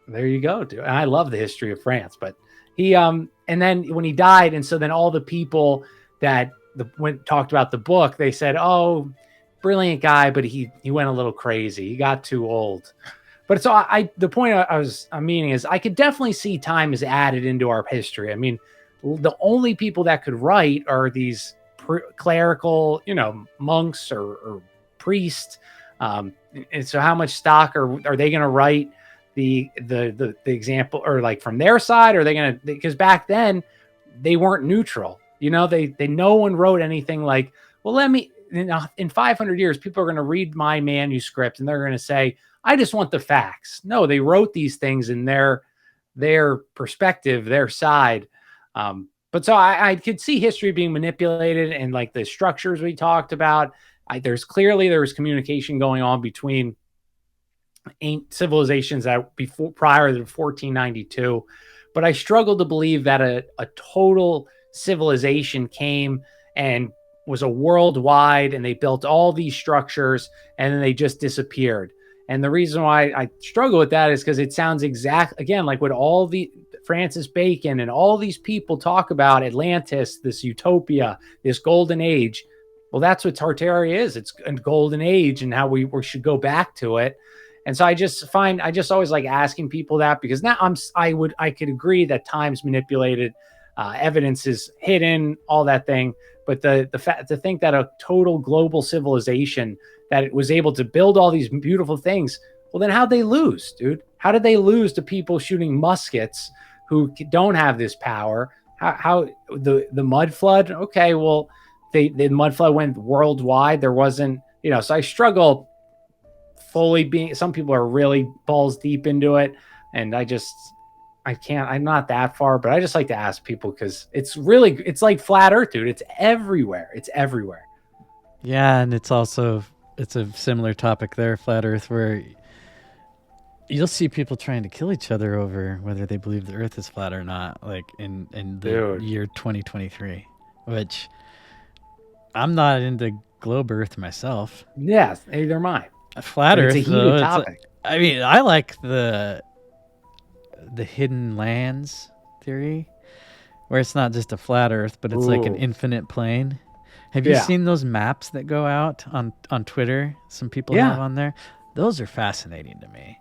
there you go, dude. And I love the history of France, but he and then when he died, and so then all the people that talked about the book, they said, "Oh, brilliant guy, but he went a little crazy. He got too old." But so the point I'm meaning is I could definitely see time is added into our history. I mean, the only people that could write are these clerical, monks or priests. And so how much stock are they going to write the example, or like from their side? Or are they going to, because back then they weren't neutral. They no one wrote anything like, well, in 500 years, people are going to read my manuscript and they're going to say, I just want the facts. No, they wrote these things in their perspective, their side. But so I could see history being manipulated, and like the structures we talked about, there was communication going on between civilizations that prior to 1492. But I struggle to believe that a total civilization came and was a worldwide, and they built all these structures and then they just disappeared. And the reason why I struggle with that is because it sounds again, like what all the Francis Bacon and all these people talk about Atlantis, this utopia, this golden age. Well, that's what Tartaria is. It's a golden age, and how we should go back to it. And so I just always like asking people that, because now I could agree that time's manipulated, evidence is hidden, all that thing. But the fact to think that a total global civilization that it was able to build all these beautiful things, well, then how'd they lose, dude? How did they lose to people shooting muskets who don't have this power? How the mud flood? Okay, well, the mud flood went worldwide. There wasn't, so I struggle fully being, some people are really balls deep into it, and I can't, I'm not that far, but I just like to ask people, because it's like flat earth, dude. It's everywhere. Yeah, and it's a similar topic there, flat earth, where you'll see people trying to kill each other over whether they believe the earth is flat or not, like in the year 2023, which I'm not into globe earth myself. Yes, neither am I. Flat earth, it's a heated topic. I mean, I like the hidden lands theory, where it's not just a flat earth, but it's like an infinite plane. Have you seen those maps that go out on Twitter? Some people have on there. Those are fascinating to me.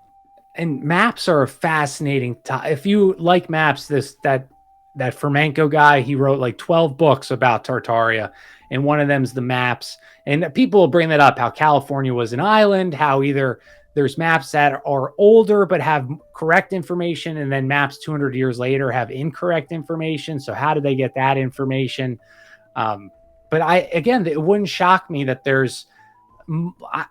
And maps are a fascinating if you like maps, that Fermenko guy, he wrote like 12 books about Tartaria, and one of them's the maps. And people will bring that up, how California was an island, how either there's maps that are older but have correct information, and then maps 200 years later have incorrect information. So how did they get that information? But it wouldn't shock me that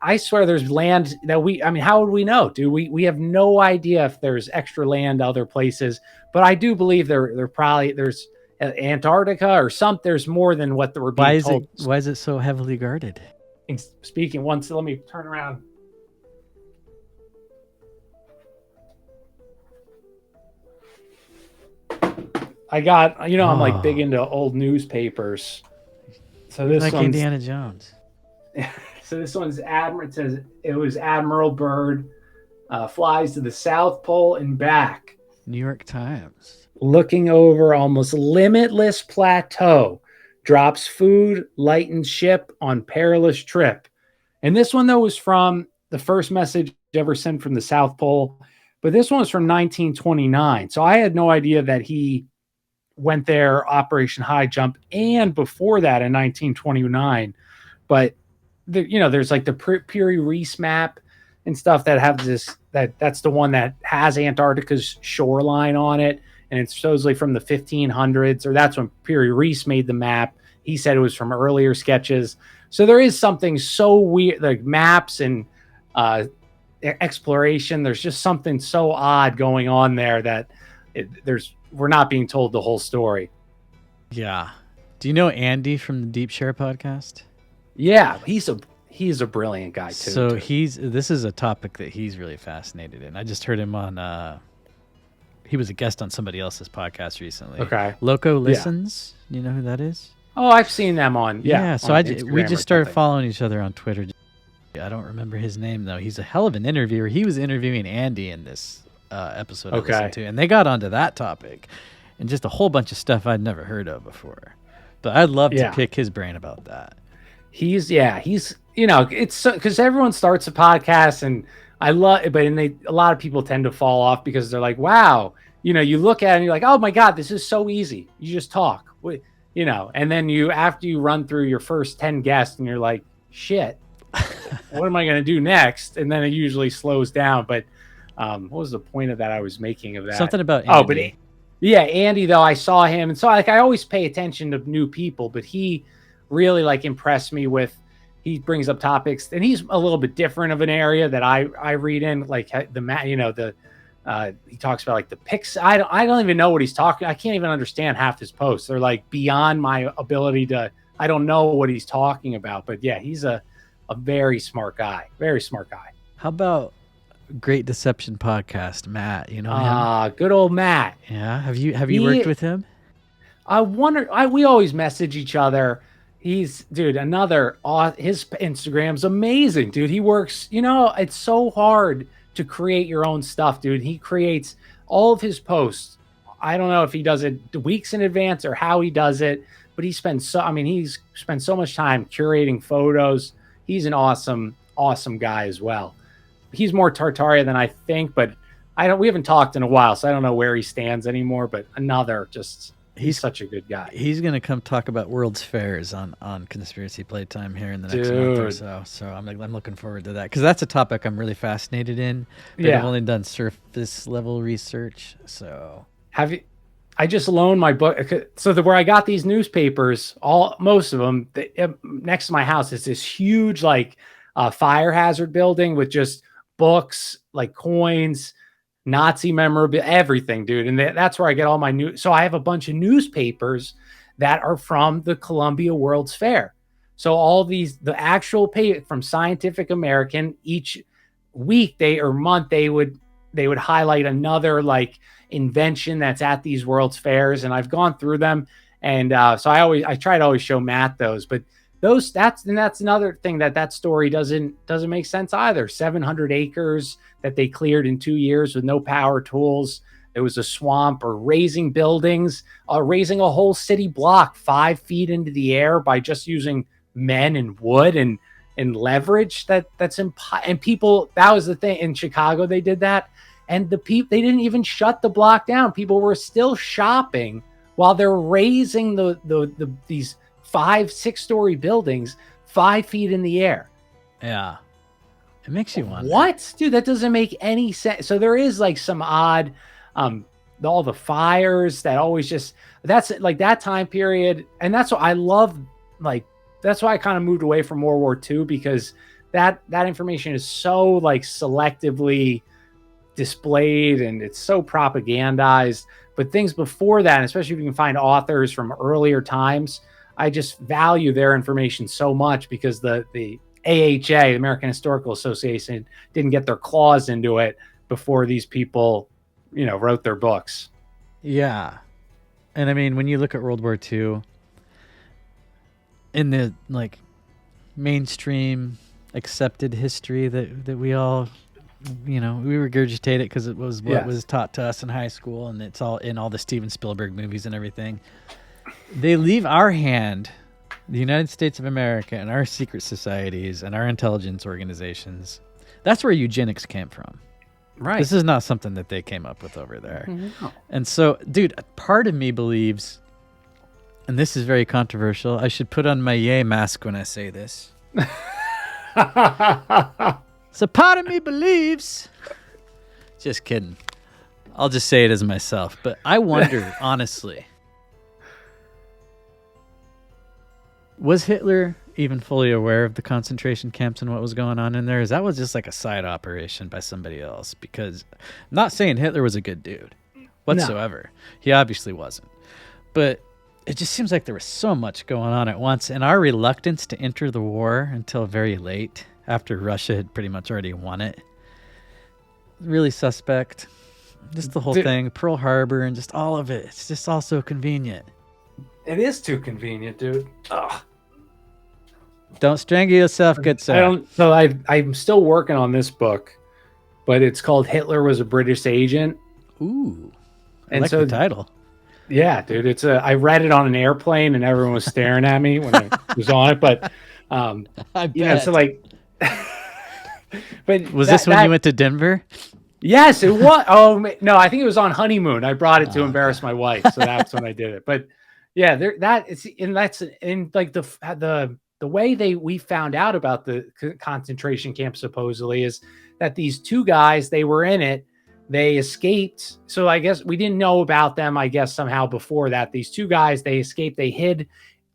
I swear there's land that how would we know, dude? We have no idea if there's extra land other places, but I do believe there's Antarctica or something. There's more than what we're being told. Why is it so heavily guarded? Speaking once, let me turn around. I got, I'm like big into old newspapers. So this like Indiana Jones. So this one's it says it was Admiral Byrd flies to the South Pole and back. New York Times. Looking over almost limitless plateau, drops food, lightens ship on perilous trip. And this one, though, was from the first message ever sent from the South Pole. But this one was from 1929. So I had no idea that he went there, Operation High Jump, and before that in 1929. But, there's like the Piri Reis map and stuff that have this, that's the one that has Antarctica's shoreline on it. And it's supposedly from the 1500s, or that's when Piri Reis made the map. He said it was from earlier sketches. So there is something so weird, like maps and exploration. There's just something so odd going on there that we're not being told the whole story. Yeah. Do you know Andy from the Deep Share podcast? Yeah, he's a brilliant guy too. So this is a topic that he's really fascinated in. I just heard him on he was a guest on somebody else's podcast recently. Okay. Loco Listens. Do you know who that is? Oh, I've seen them on. Yeah. So we just started following each other on Twitter. I don't remember his name though. He's a hell of an interviewer. He was interviewing Andy in this episode I listened to, and they got onto that topic and just a whole bunch of stuff I'd never heard of before. But I'd love to pick his brain about that. He's it's because everyone starts a podcast, and I love it, but a lot of people tend to fall off because they're like, wow, you look at it and you're like, oh my God, this is so easy. You just talk, and then after you run through your first 10 guests and you're like, shit, what am I going to do next? And then it usually slows down. But what was the point of that I was making of that? Something about Andy. Andy, though, I saw him. And so I always pay attention to new people, but he really impressed me with, he brings up topics, and he's a little bit different of an area that I read in, like he talks about the pics. I don't even know what he's talking. I can't even understand half his posts. They're beyond my ability to, I don't know what he's talking about, but yeah, he's a very smart guy. Very smart guy. How about Great Deception podcast, Matt? You know him? Good old Matt. Yeah. Have you worked with him? I wonder. We always message each other. He's his Instagram's amazing, dude. He works. It's so hard to create your own stuff, dude. He creates all of his posts. I don't know if he does it weeks in advance or how he does it, but he's spent so much time curating photos. He's an awesome guy as well. He's more Tartaria than I think, but we haven't talked in a while, so I don't know where he stands anymore, but he's such a good guy. He's going to come talk about World's Fairs on Conspiracy Playtime here in the next month or so. So I'm looking forward to that, because that's a topic I'm really fascinated in. But I've only done surface level research. So I just loaned my book. So where I got these newspapers, most of them next to my house is this huge fire hazard building with just books, coins, Nazi memorabilia, everything, dude. And that's where I get all my news. So I have a bunch of newspapers that are from the Columbia World's Fair. So all the actual from Scientific American, each week or month, they would highlight another invention that's at these World's Fairs. And I've gone through them. And so I try to always show Matt those, but that's another thing that story doesn't make sense either. 700 acres that they cleared in 2 years with no power tools. It was a swamp, or raising buildings, raising a whole city block 5 feet into the air by just using men and wood and leverage. And people, that was the thing in Chicago. They did that. And they didn't even shut the block down. People were still shopping while they're raising these 5-6-story buildings 5 feet in the air. Yeah. It makes you wonder. What? Dude, that doesn't make any sense. So there is some odd, all the fires that always that's that time period. And that's what I love. That's why I kind of moved away from World War II, because that information is so selectively displayed and it's so propagandized. But things before that, especially if you can find authors from earlier times, I just value their information so much, because the AHA, the American Historical Association, didn't get their claws into it before these people, wrote their books. Yeah. And I mean, when you look at World War II, in the mainstream accepted history that we all we regurgitate it because it was what Yes. was taught to us in high school, and it's all in all the Steven Spielberg movies and everything. They leave our hand, the United States of America, and our secret societies and our intelligence organizations. That's where eugenics came from. Right. This is not something that they came up with over there. No. And so, dude, part of me believes, and this is very controversial, I should put on my yay mask when I say this. So part of me believes, just kidding. I'll just say it as myself, but I wonder, honestly, was Hitler even fully aware of the concentration camps and what was going on in there? Is that was just like a side operation by somebody else? Because I'm not saying Hitler was a good dude whatsoever. No. He obviously wasn't. But it just seems like there was so much going on at once, and our reluctance to enter the war until very late, after Russia had pretty much already won it, really suspect. Just the whole thing, Pearl Harbor, and just all of it. It's just all so convenient. It is too convenient, dude. Ugh. Don't strangle yourself, good sir. I'm still working on this book, but it's called Hitler Was a British Agent. Ooh, I like the title. Yeah, dude. I read it on an airplane, and everyone was staring at me when I was on it. But so like. But was this when you went to Denver? Yes, it was. Oh no, I think it was on honeymoon. I brought it to embarrass my wife, so that's when I did it. But yeah, that's like the way we found out about the concentration camp supposedly is that these two guys, they were in it, they escaped. So I guess we didn't know about them. I guess somehow before that, these two guys, they escaped. They hid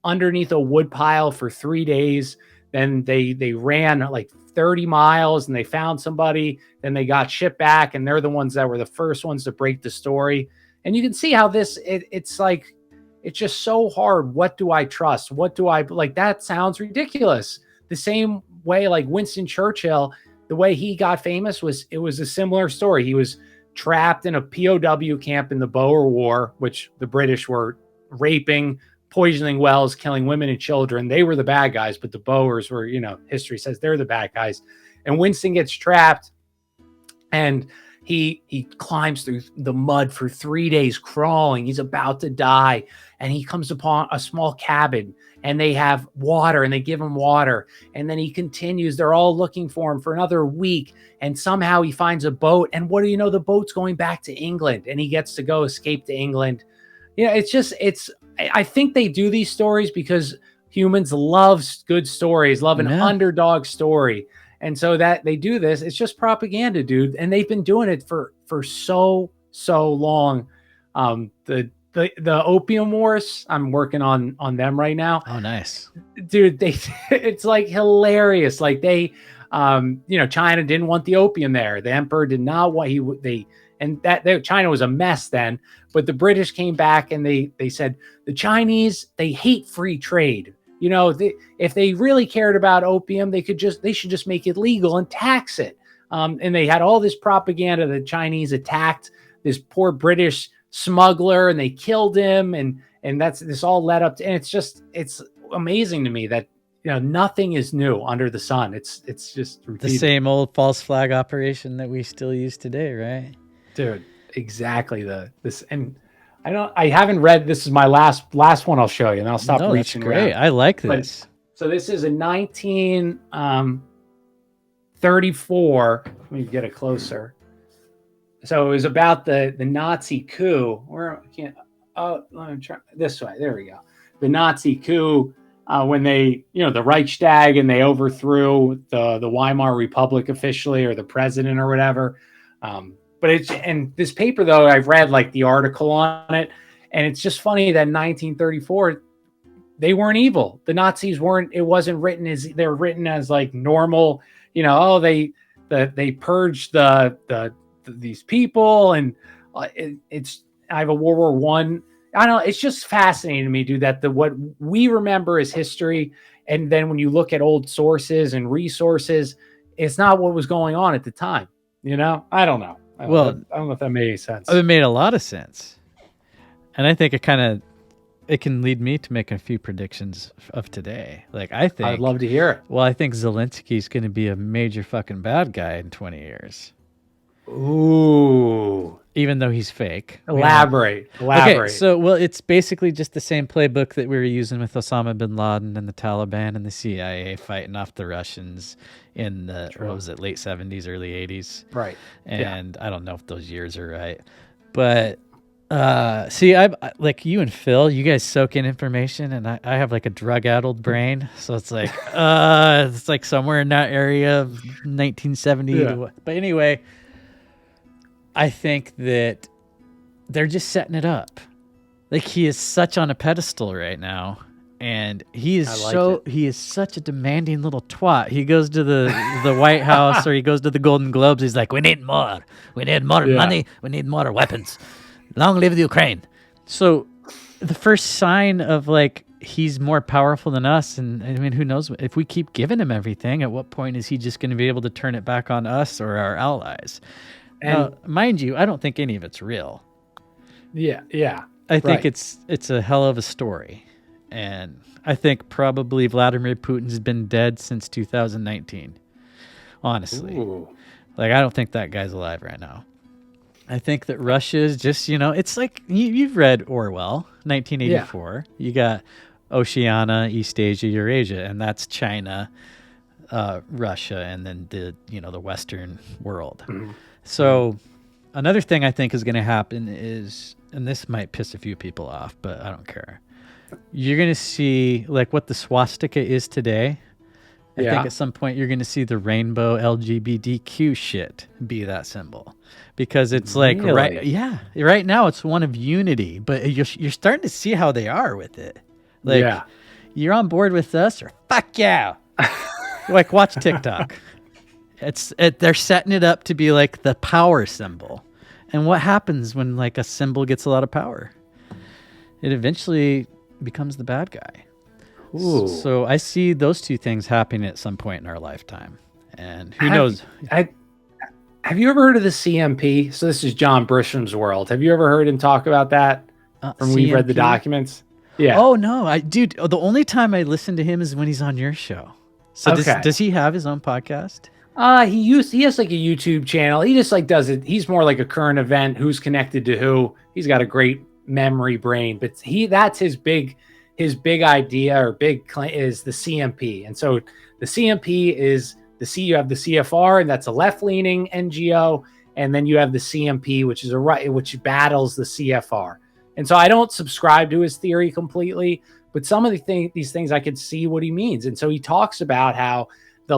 underneath a wood pile for 3 days. Then they ran like 30 miles and they found somebody. Then they got shipped back, and they're the ones that were the first ones to break the story. And you can see how it's like, it's just so hard. What do I trust? What do I like? That sounds ridiculous. The same way, like Winston Churchill, the way he got famous was a similar story. He was trapped in a POW camp in the Boer War, which the British were raping, poisoning wells, killing women and children. They were the bad guys, but the Boers were, history says they're the bad guys. And Winston gets trapped, and he climbs through the mud for 3 days, crawling. He's about to die, and he comes upon a small cabin, and they have water, and they give him water. And then he continues. They're all looking for him for another week, and somehow he finds a boat. And what do you know? The boat's going back to England, and he gets to go escape to England. I think they do these stories because humans love good stories, love an underdog story. And so that they do this, it's just propaganda, dude. And they've been doing it for so long. The Opium Wars, I'm working on them right now. Oh, nice. Dude, it's like hilarious. Like China didn't want the opium there. The emperor did not want China was a mess then, but the British came back and they said the Chinese, they hate free trade. If they really cared about opium, they should just make it legal and tax it. And they had all this propaganda. The Chinese attacked this poor British smuggler and they killed him. And this all led up to, and it's amazing to me that, nothing is new under the sun. It's just the same old false flag operation that we still use today, right? Dude, exactly. And I haven't read, this is my last one I'll show you, and I'll stop reaching. That's great. Around. I like this. So this is a 1934. Let me get it closer. So it was about the Nazi coup. Let me try this way. There we go. The Nazi coup, when they, the Reichstag, and they overthrew the Weimar Republic officially, or the president or whatever. And this paper, though, I've read like the article on it, and it's just funny that in 1934, they weren't evil. The Nazis weren't. It wasn't written as, they were written as like normal. They purged these people, and it's. I have a World War One. I don't know. It's just fascinating to me, dude, that what we remember as history, and then when you look at old sources and resources, it's not what was going on at the time. I don't know. I don't know if that made any sense. It made a lot of sense. And I think it kind of it can lead me to make a few predictions of today. Like I think I'd love to hear it. Well, I think Zelensky's going to be a major fucking bad guy in 20 years. Ooh. Even though he's fake. Elaborate. Okay, so well, it's basically just the same playbook that we were using with Osama bin Laden and the Taliban and the CIA fighting off the Russians in the what was it, late 70s, early 80s. Right. And I don't know if those years are right, but see, I like you and Phil, you guys soak in information, and I have like a drug-addled brain, so it's like somewhere in that area of 1970. Yeah. But anyway, I think that they're just setting it up. Like he is such on a pedestal right now, and he is he is such a demanding little twat. He goes to the White House or he goes to the Golden Globes. He's like, we need more money, we need more weapons. Long live the Ukraine. So the first sign of like he's more powerful than us, and I mean, who knows if we keep giving him everything, at what point is he just going to be able to turn it back on us or our allies? And mind you, I don't think any of it's real. Yeah. I think it's a hell of a story. And I think probably Vladimir Putin's been dead since 2019. Honestly. Ooh. Like, I don't think that guy's alive right now. I think that Russia is just, it's like you've read Orwell, 1984. Yeah. You got Oceania, East Asia, Eurasia, and that's China, Russia, and then the Western world. Mm-hmm. So another thing I think is going to happen is, and this might piss a few people off, but I don't care. You're going to see like what the swastika is today. I think at some point you're going to see the rainbow LGBTQ shit be that symbol, because it's like, right now it's one of unity, but you're starting to see how they are with it. Like, you're on board with us or fuck yeah. Like, watch TikTok. They're setting it up to be like the power symbol. And what happens when like a symbol gets a lot of power? It eventually becomes the bad guy. Ooh. So I see those two things happening at some point in our lifetime. And who knows? Have you ever heard of the CMP? So this is John Brisham's world. Have you ever heard him talk about that from when you read the documents? Yeah. Oh, no. Dude, the only time I listen to him is when he's on your show. So does he have his own podcast? He has like a YouTube channel. He just like does it. He's more like a current event. Who's connected to who? He's got a great memory brain, but that's his big idea or big claim is the CMP. And so the CMP is you have the CFR, and that's a left-leaning NGO, and then you have the CMP, which is which battles the CFR. And so I don't subscribe to his theory completely, but some of these things I could see what he means. And so he talks about how the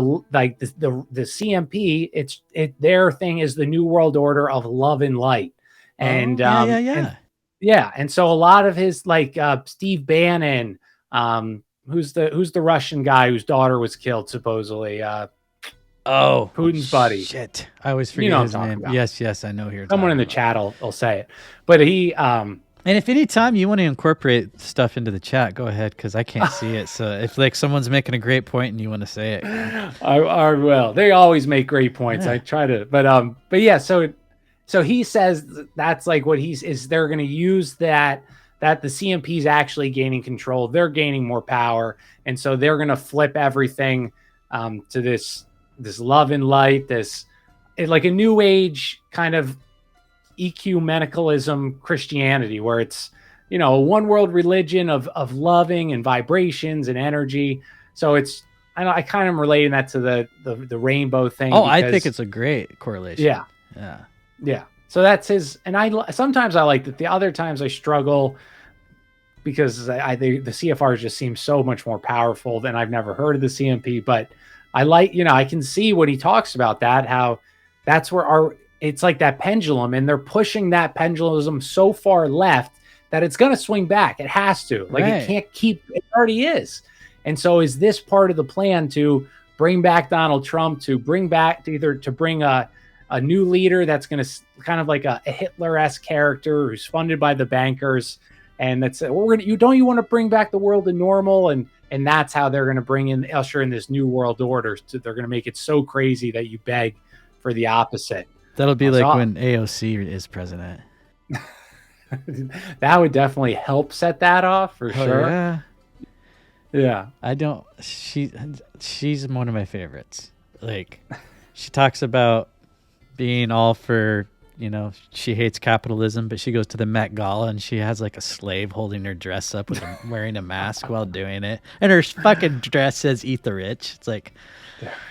CMP, their thing is the New World Order of love and light. And and so a lot of his Steve Bannon, who's the Russian guy whose daughter was killed supposedly, Putin's buddy. Shit, I always forget his name. Yes, I know here. Someone in the chat will say it, but he. And if any time you want to incorporate stuff into the chat, go ahead, because I can't see it. So if like someone's making a great point and you want to say it, I will. They always make great points. I try to, but yeah. So he says that's like what they're going to use that the CMP is actually gaining control. They're gaining more power, and so they're going to flip everything to this love and light, like a new age kind of ecumenicalism Christianity, where it's a one world religion of loving and vibrations and energy. So I kind of am relating that to the rainbow thing. I think it's a great correlation. Yeah. So that's his, and sometimes I like that. The other times I struggle because the CFR just seems so much more powerful than I've never heard of the CMP. But I like, I can see what he talks about how that's where it's like that pendulum, and they're pushing that pendulum so far left that it's going to swing back. It has to. It can't keep. It already is. And so is this part of the plan to bring back Donald Trump, to bring a new leader that's going to kind of like a Hitler-esque character who's funded by the bankers, and that's you want to bring back the world to normal, and that's how they're going to usher in this new world order. So they're going to make it so crazy that you beg for the opposite. That'll be like when AOC is president. That would definitely help set that off for Oh sure. yeah. Yeah. I don't. She's one of my favorites. Like, she talks about being all for, she hates capitalism, but she goes to the Met Gala and she has like a slave holding her dress up with wearing a mask while doing it, and her fucking dress says "Eat the Rich." It's like,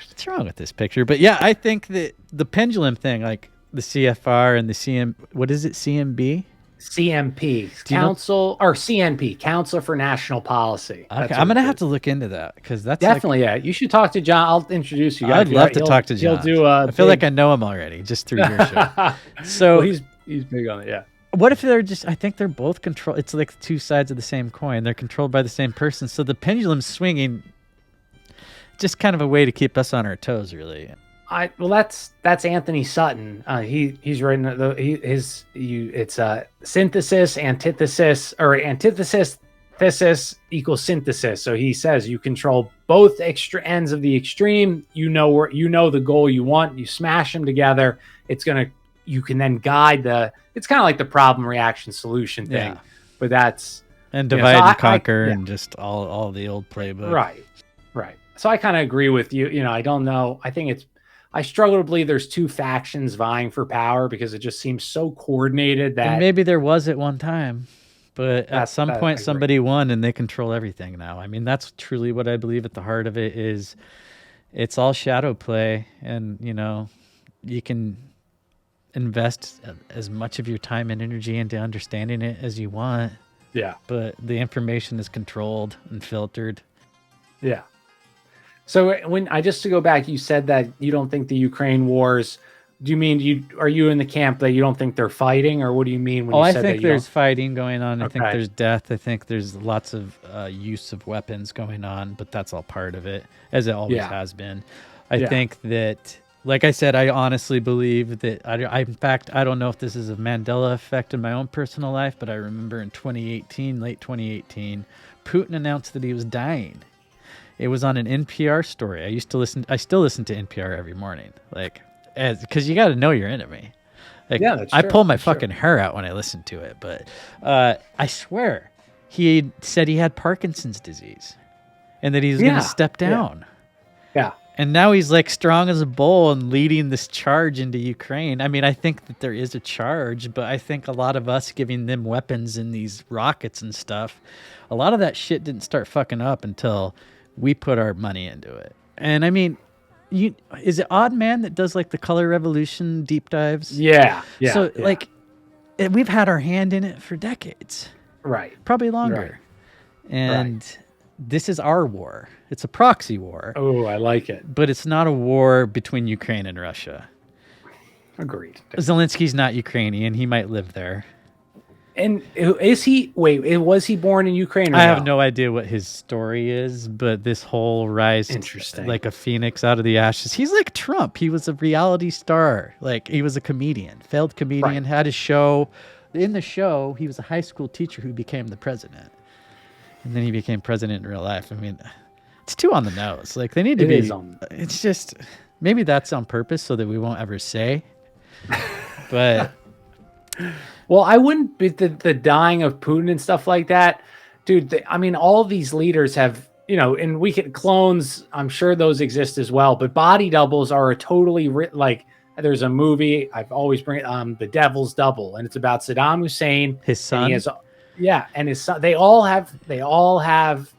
what's wrong with this picture? But yeah, I think that the pendulum thing, like the CFR and the what is it, CMB? CMP, Do you know- Council, or CNP, Council for National Policy. Okay, That's I'm what gonna it have is. to look into that because that's Definitely, yeah. You should talk to John. I'll introduce you Like, guys. I'd love to He'll- talk to He'll John. do. I feel like I know him already just through your show. So well, he's big on it. Yeah. what if they're just? I think they're both control. It's like two sides of the same coin. They're controlled by the same person. So the pendulum's swinging. Just kind of a way to keep us on our toes, really. Well, that's Anthony Sutton. He's written it's synthesis, antithesis, or antithesis thesis equals synthesis. So he says you control both extra ends of the extreme. You know the goal you want. You smash them together. You can then guide it's kind of like the problem reaction solution thing, Yeah. but that's And so divide I- and conquer yeah. and just all the old playbook. right. So I kind of agree with you. I don't know. I struggle to believe there's two factions vying for power because it just seems so coordinated that And maybe there was at one time, but at some I point agree. somebody won and they control everything now. I mean, that's truly what I believe at the heart of it is. It's all shadow play, and you can invest as much of your time and energy into understanding it as you want, yeah. but the information is controlled and filtered. Yeah. So to go back, you said that you don't think the Ukraine wars. Do you mean are you in the camp that you don't think they're fighting, or what do you mean when you I said think that there's fighting going on. I think Okay. there's death. I think there's lots of use of weapons going on, but that's all part of it, as it always Yeah. has been. I Yeah. think that, like I said, I honestly believe that. In fact, I don't know if this is a Mandela effect in my own personal life, but I remember in late 2018, Putin announced that he was dying. It was on an NPR story. I still listen to NPR every morning, because you got to know your enemy. Like, Yeah, that's I true. pull my That's true. fucking hair out when I listen to it. But I swear, he said he had Parkinson's disease, and that he's going Yeah, to step yeah. down. Yeah. And now he's like strong as a bull and leading this charge into Ukraine. I mean, I think that there is a charge, but I think a lot of us giving them weapons and these rockets and stuff, a lot of that shit didn't start fucking up until we put our money into it. And I mean, is it Odd Man that does like the Color Revolution deep dives? Yeah. Yeah. So yeah. we've had our hand in it for decades, right. probably longer. And this is our war. It's a proxy war. Oh, I like it. But it's not a war between Ukraine and Russia. Agreed. Zelensky's not Ukrainian. He might live there. And was he born in Ukraine? Or I have no idea what his story is, but this whole rise Interesting. like a phoenix out of the ashes. He's like Trump. He was a reality star. Like, he was a comedian, failed comedian, had a show. In the show, he was a high school teacher who became the president. And then he became president in real life. I mean, it's too on the nose. Like, they need to be. It's just, maybe that's on purpose so that we won't ever say. But well, I wouldn't be the dying of Putin and stuff like that, dude. I mean, all these leaders have, and we can clones. I'm sure those exist as well, but body doubles are a totally there's a movie I've always bring it, The Devil's Double, and it's about Saddam Hussein, his son. And his son. They all have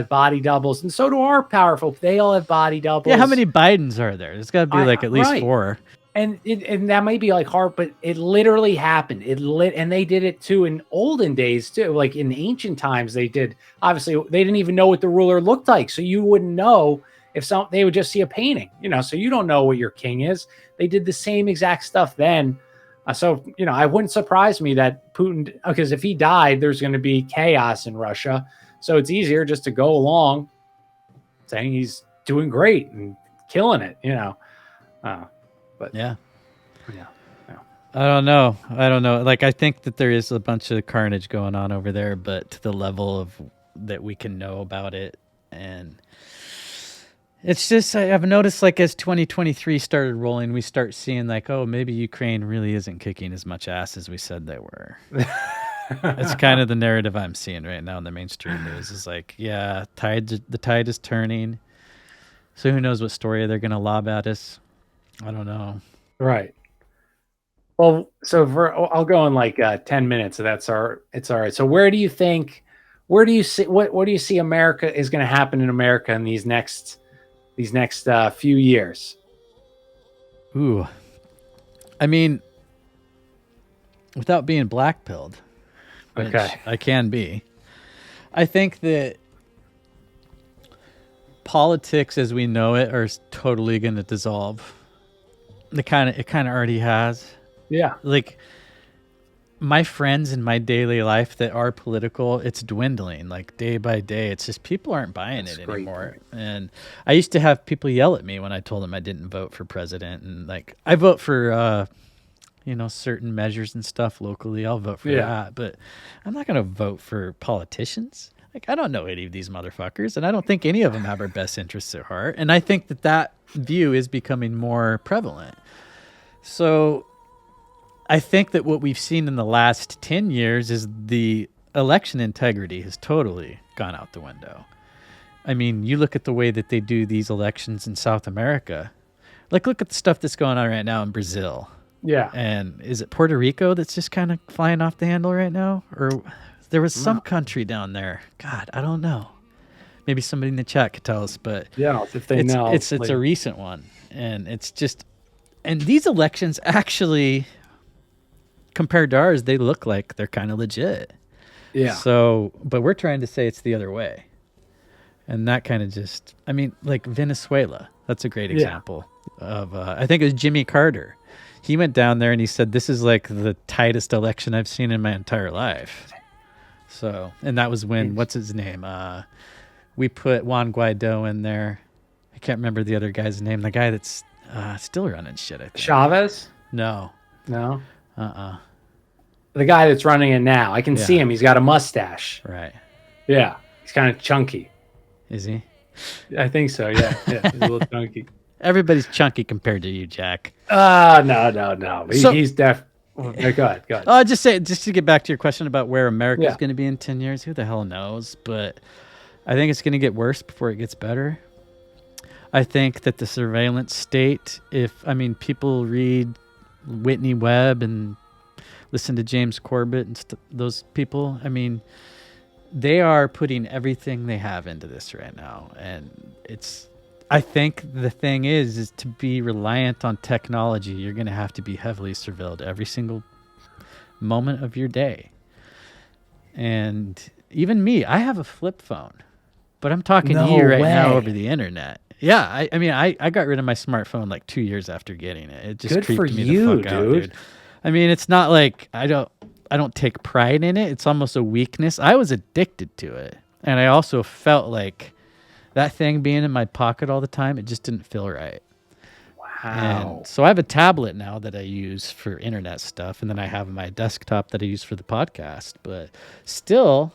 body doubles, and so do our powerful. They all have body doubles. Yeah, how many Bidens are there? There's got to be like at least 4. And that might be like hard, but it literally happened. And they did it too in olden days too. Like in ancient times, they did. Obviously, they didn't even know what the ruler looked like, so you wouldn't know if they would just see a painting. So you don't know what your king is. They did the same exact stuff then. So I wouldn't surprise me that Putin, because if he died, there's going to be chaos in Russia. So it's easier just to go along saying he's doing great and killing it. But Yeah. yeah. I don't know. Like, I think that there is a bunch of carnage going on over there, but to the level of that we can know about it, and It's just I've noticed like as 2023 started rolling, we start seeing like, oh, maybe Ukraine really isn't kicking as much ass as we said they were. It's kind of the narrative I'm seeing right now in the mainstream news. Is like, yeah, the tide is turning. So who knows what story they're going to lob at us? I don't know. Right. Well, so I'll go in like 10 minutes. So it's all right. So where do you see what do you see America is going to happen in America in these next few years? Ooh, I mean, without being black-pilled, which Okay. I can be, I think that politics as we know it are totally going to dissolve. It kind of already has. Yeah. Like my friends in my daily life that are political, it's dwindling like day by day. It's just people aren't buying That's it great. anymore. And I used to have people yell at me when I told them I didn't vote for president. And like I vote for certain measures and stuff locally. I'll vote for that, but I'm not going to vote for politicians. Like I don't know any of these motherfuckers, and I don't think any of them have our best interests at heart. And I think that view is becoming more prevalent. So I think that what we've seen in the last 10 years is the election integrity has totally gone out the window. I mean, you look at the way that they do these elections in South America. Like, look at the stuff that's going on right now in Brazil. Yeah. And is it Puerto Rico that's just kind of flying off the handle right now? Or there was some country down there. God, I don't know. Maybe somebody in the chat could tell us, but yeah, if they know. It's a recent one. And it's just, and these elections actually, compared to ours, they look like they're kind of legit. Yeah. So, but we're trying to say it's the other way. And that kind of just, I mean, like Venezuela, that's a great example of, I think it was Jimmy Carter. He went down there and he said, this is like the tightest election I've seen in my entire life. So, and that was when, what's his name? We put Juan Guaido in there. I can't remember the other guy's name. The guy that's still running shit, I think. Chavez? No. The guy that's running it now. I can see him. He's got a mustache. Right. Yeah. He's kind of chunky. Is he? I think so. Yeah. Yeah. He's a little chunky. Everybody's chunky compared to you, Jack. No. He's deaf. Go ahead. Just to get back to your question about where America is going to be in 10 years, who the hell knows? But I think it's going to get worse before it gets better. I think that the surveillance state, people read Whitney Webb and listen to James Corbett and those people, they are putting everything they have into this right now. And I think the thing is to be reliant on technology. You're going to have to be heavily surveilled every single moment of your day. And even me, I have a flip phone, but I'm talking to you right now over the internet. Yeah, I got rid of my smartphone like 2 years after getting it. It just Good creeped for me you, the fuck out, dude. It's not like I don't take pride in it. It's almost a weakness. I was addicted to it, and I also felt like that thing being in my pocket all the time, it just didn't feel right. Wow. And so I have a tablet now that I use for internet stuff, and then I have my desktop that I use for the podcast. But still,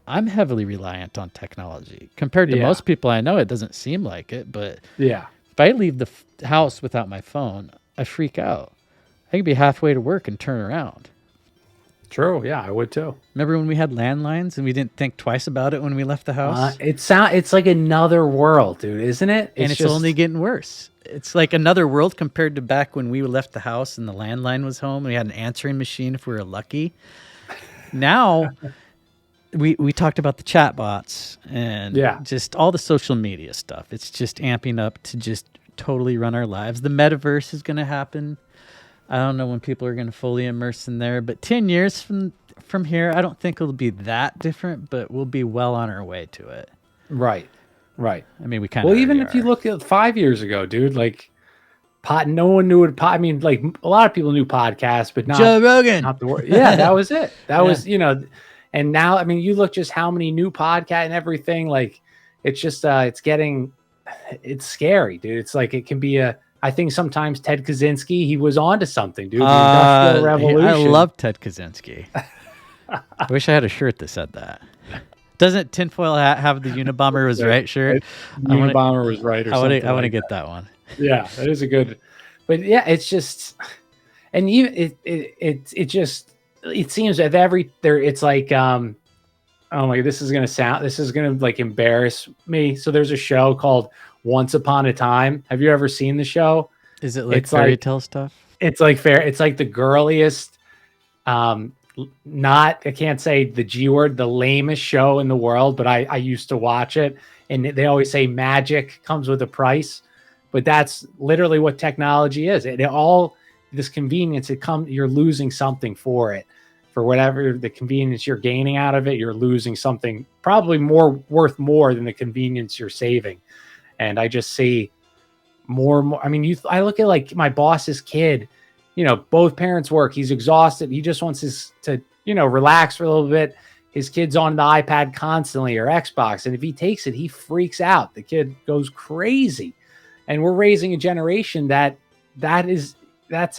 I'm heavily reliant on technology. Compared to most people I know, it doesn't seem like it. But if I leave the house without my phone, I freak out. I can be halfway to work and turn around. True. Yeah, I would too. Remember when we had landlines and we didn't think twice about it when we left the house? It's like another world, dude, isn't it? It's only getting worse. It's like another world compared to back when we left the house and the landline was home. And we had an answering machine if we were lucky. Now, we talked about the chat bots and just all the social media stuff. It's just amping up to just totally run our lives. The metaverse is going to happen. I don't know when people are going to fully immerse in there, but 10 years from here, I don't think it'll be that different, but we'll be well on our way to it. Right. We kind of even if you look at 5 years ago, dude, like no one knew what like a lot of people knew podcasts, but not Joe Rogan. Not the word. Yeah, that was it. That was, and now, you look just how many new podcasts and everything, like it's just, it's scary, dude. It's like, it can be I think sometimes Ted Kaczynski, he was onto something, dude. The Industrial Revolution. I love Ted Kaczynski. I wish I had a shirt that said that. Doesn't tinfoil hat have the Unabomber was right shirt? Unabomber was right, or something. I want to get that one. Yeah, that is a good. But yeah, it's just, and it just, it seems that it's like oh my, this is gonna like embarrass me. So there's a show called Once Upon a Time. Have you ever seen the show? Is it like fairy tale stuff? It's like it's like the girliest, not, I can't say the G word, the lamest show in the world, but I used to watch it, and they always say magic comes with a price, but that's literally what technology is. This convenience, you're losing something for it. For whatever the convenience you're gaining out of it, you're losing something probably worth more than the convenience you're saving. And I just see more and more. I mean, I look at like my boss's kid, both parents work. He's exhausted. He just wants to relax for a little bit. His kid's on the iPad constantly or Xbox. And if he takes it, he freaks out. The kid goes crazy. And we're raising a generation that's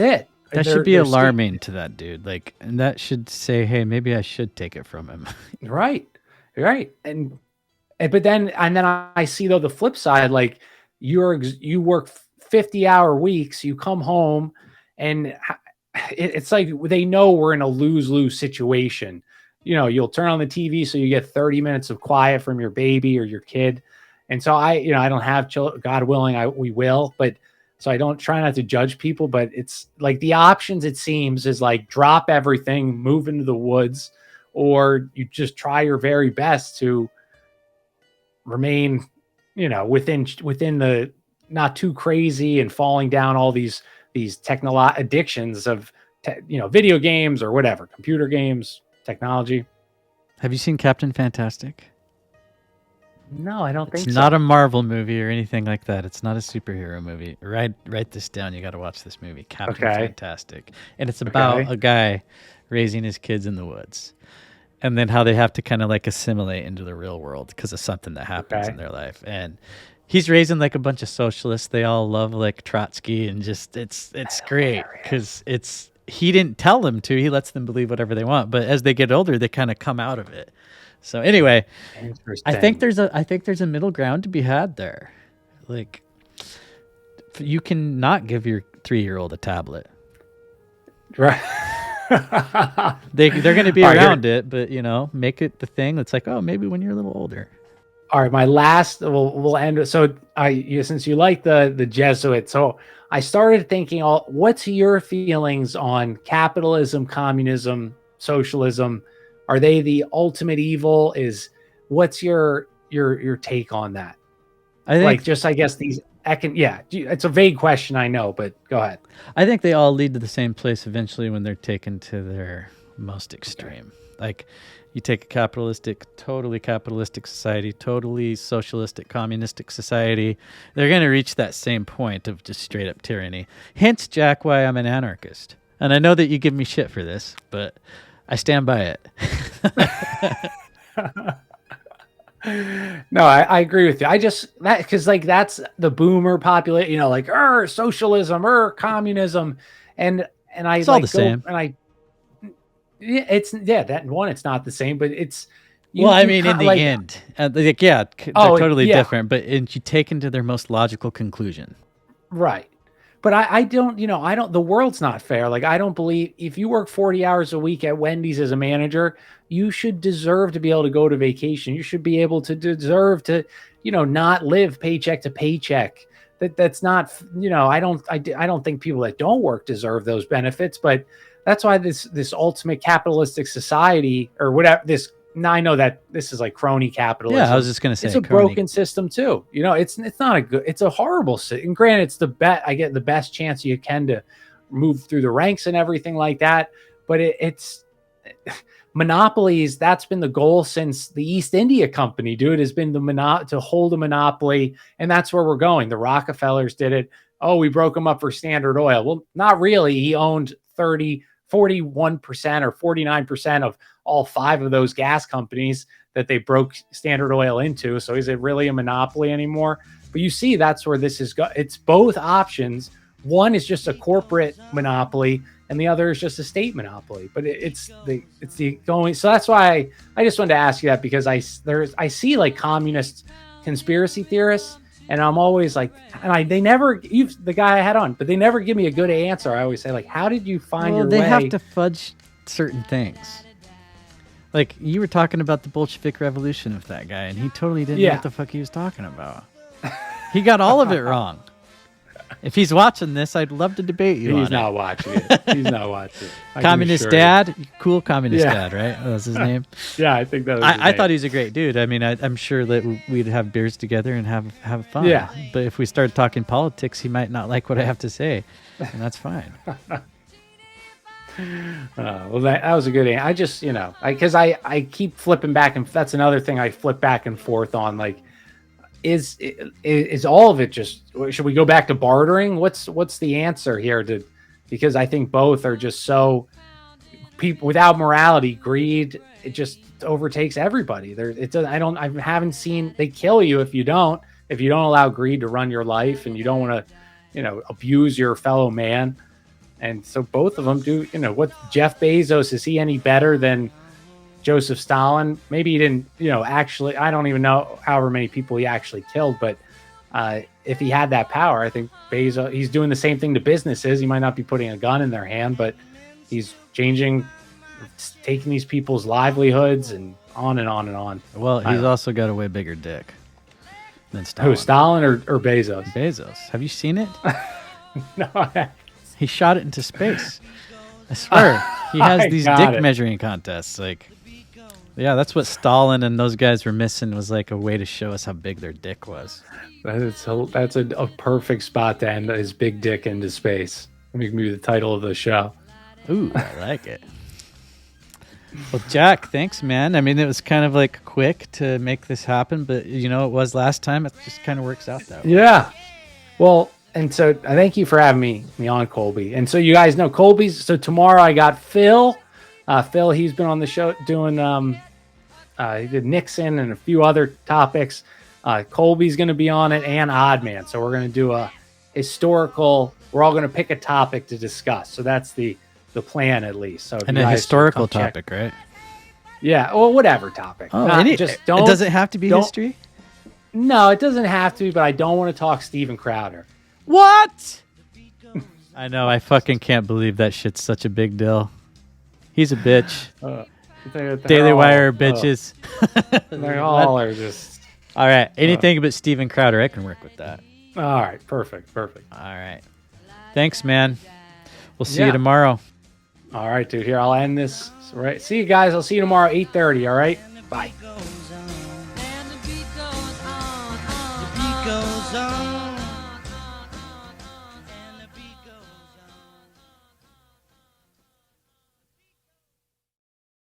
it. That should be alarming to that dude. Like, and that should say, hey, maybe I should take it from him. Right. But then I see though the flip side, like you work 50-hour weeks, you come home, and it's like they know we're in a lose-lose situation. You'll turn on the TV so you get 30 minutes of quiet from your baby or your kid. And so I don't have children, God willing, we will, but so I don't try not to judge people, but it's like the options, it seems, is like drop everything, move into the woods, or you just try your very best to remain, within the not too crazy and falling down all these technological addictions of, video games or whatever, computer games, technology. Have you seen Captain Fantastic? No, I don't think so. It's not a Marvel movie or anything like that. It's not a superhero movie. Write this down. You got to watch this movie, Captain Fantastic. And it's about a guy raising his kids in the woods. And then how they have to kind of like assimilate into the real world because of something that happens in their life. And he's raising like a bunch of socialists. They all love like Trotsky, and just it's great because he didn't tell them to. He lets them believe whatever they want. But as they get older, they kind of come out of it. So anyway, I think there's a middle ground to be had there. Like, you can not give your 3-year-old a tablet. Right. They're going to be around it, but make it the thing that's like, oh, maybe when you're a little older. All right, my last, we'll end. So since you like the Jesuit, so I started thinking, what's your feelings on capitalism, communism, socialism? Are they the ultimate evil? What's your take on that? I think I guess it's a vague question, I know, but go ahead. I think they all lead to the same place eventually when they're taken to their most extreme. Like, you take a totally capitalistic society, totally socialistic, communistic society, they're going to reach that same point of just straight up tyranny. Hence, Jack, why I'm an anarchist. And I know that you give me shit for this, but I stand by it. No, I agree with you. Because like that's the boomer population, like socialism or communism, and it's all the same. And it's not the same, but it's. In the end, they're totally different, but you take into their most logical conclusion, right? But I don't, the world's not fair. Like, I don't believe if you work 40 hours a week at Wendy's as a manager, you should deserve to be able to go to vacation. You should be able to deserve to, not live paycheck to paycheck. That's not, I don't think people that don't work deserve those benefits, but that's why this ultimate capitalistic society or whatever now I know that this is like crony capitalism. Yeah, I was just going to say it's a broken system too. It's not it's a horrible system. And granted, it's I get the best chance you can to move through the ranks and everything like that. But it's monopolies. That's been the goal since the East India Company, dude, has been to hold a monopoly. And that's where we're going. The Rockefellers did it. Oh, we broke them up for Standard Oil. Well, not really. He owned 41% or 49% of all 5 of those gas companies that they broke Standard Oil into. So is it really a monopoly anymore? But you see, that's where this is it's both options one is just a corporate monopoly and the other is just a state monopoly. But it's the going. So that's why I just wanted to ask you that, because I see like communist conspiracy theorists, and I'm always like, they never, the guy I had on, but they never give me a good answer. I always say, like, how did you find your way? They have to fudge certain things. Like, you were talking about the Bolshevik Revolution with that guy, and he totally didn't know what the fuck he was talking about. He got all of it wrong. If he's watching this, I'd love to debate you. He's not watching it. He's not watching it. Communist Dad, cool communist dad, right? That was his name. Yeah, I think that was. I thought he was a great dude. I mean, I'm sure that we'd have beers together and have fun. Yeah. But if we started talking politics, he might not like what I have to say, and that's fine. Well, that was a good answer. I just, because I keep flipping back, and that's another thing I flip back and forth on. Like, is all of it just? Should we go back to bartering? What's the answer here? Because I think both are just so, people without morality, greed, it just overtakes everybody. I haven't seen, they kill you if you don't allow greed to run your life, and you don't want to, abuse your fellow man. And so both of them do. What Jeff Bezos, is he any better than Joseph Stalin? Maybe he didn't, actually, I don't even know however many people he actually killed, but if he had that power, I think Bezos, he's doing the same thing to businesses. He might not be putting a gun in their hand, but he's taking these people's livelihoods and on and on and on. Well, he's also got a way bigger dick than Stalin. Who, Stalin or Bezos? Bezos. Have you seen it? No. He shot it into space. I swear. He has these dick measuring contests. Like, yeah, that's what Stalin and those guys were missing, was like a way to show us how big their dick was. That's a perfect spot to end his big dick into space. Make me the title of the show. Ooh, I like it. Well, Jack, thanks, man. I mean, it was kind of like quick to make this happen, but it was last time. It just kind of works out that way. Yeah. Well, and so I thank you for having me on, Colby. And so you guys know Colby's. So tomorrow I got Phil. Phil, he's been on the show doing, he did Nixon and a few other topics. Colby's going to be on it, and Oddman. So we're going to do a historical, we're all going to pick a topic to discuss. So that's the plan, at least. So and a historical topic, right? Yeah. Well, whatever topic. Oh, it doesn't have to be history? No, it doesn't have to be, but I don't want to talk Steven Crowder. What? I know. I fucking can't believe that shit's such a big deal. He's a bitch. Daily Wire bitches. They all are just. All right. Anything but Steven Crowder, I can work with that. All right. Perfect. All right. Thanks, man. We'll see you tomorrow. All right, dude. Here, I'll end this. Right. See you guys. I'll see you tomorrow, 8:30. All right. Bye. Goes on.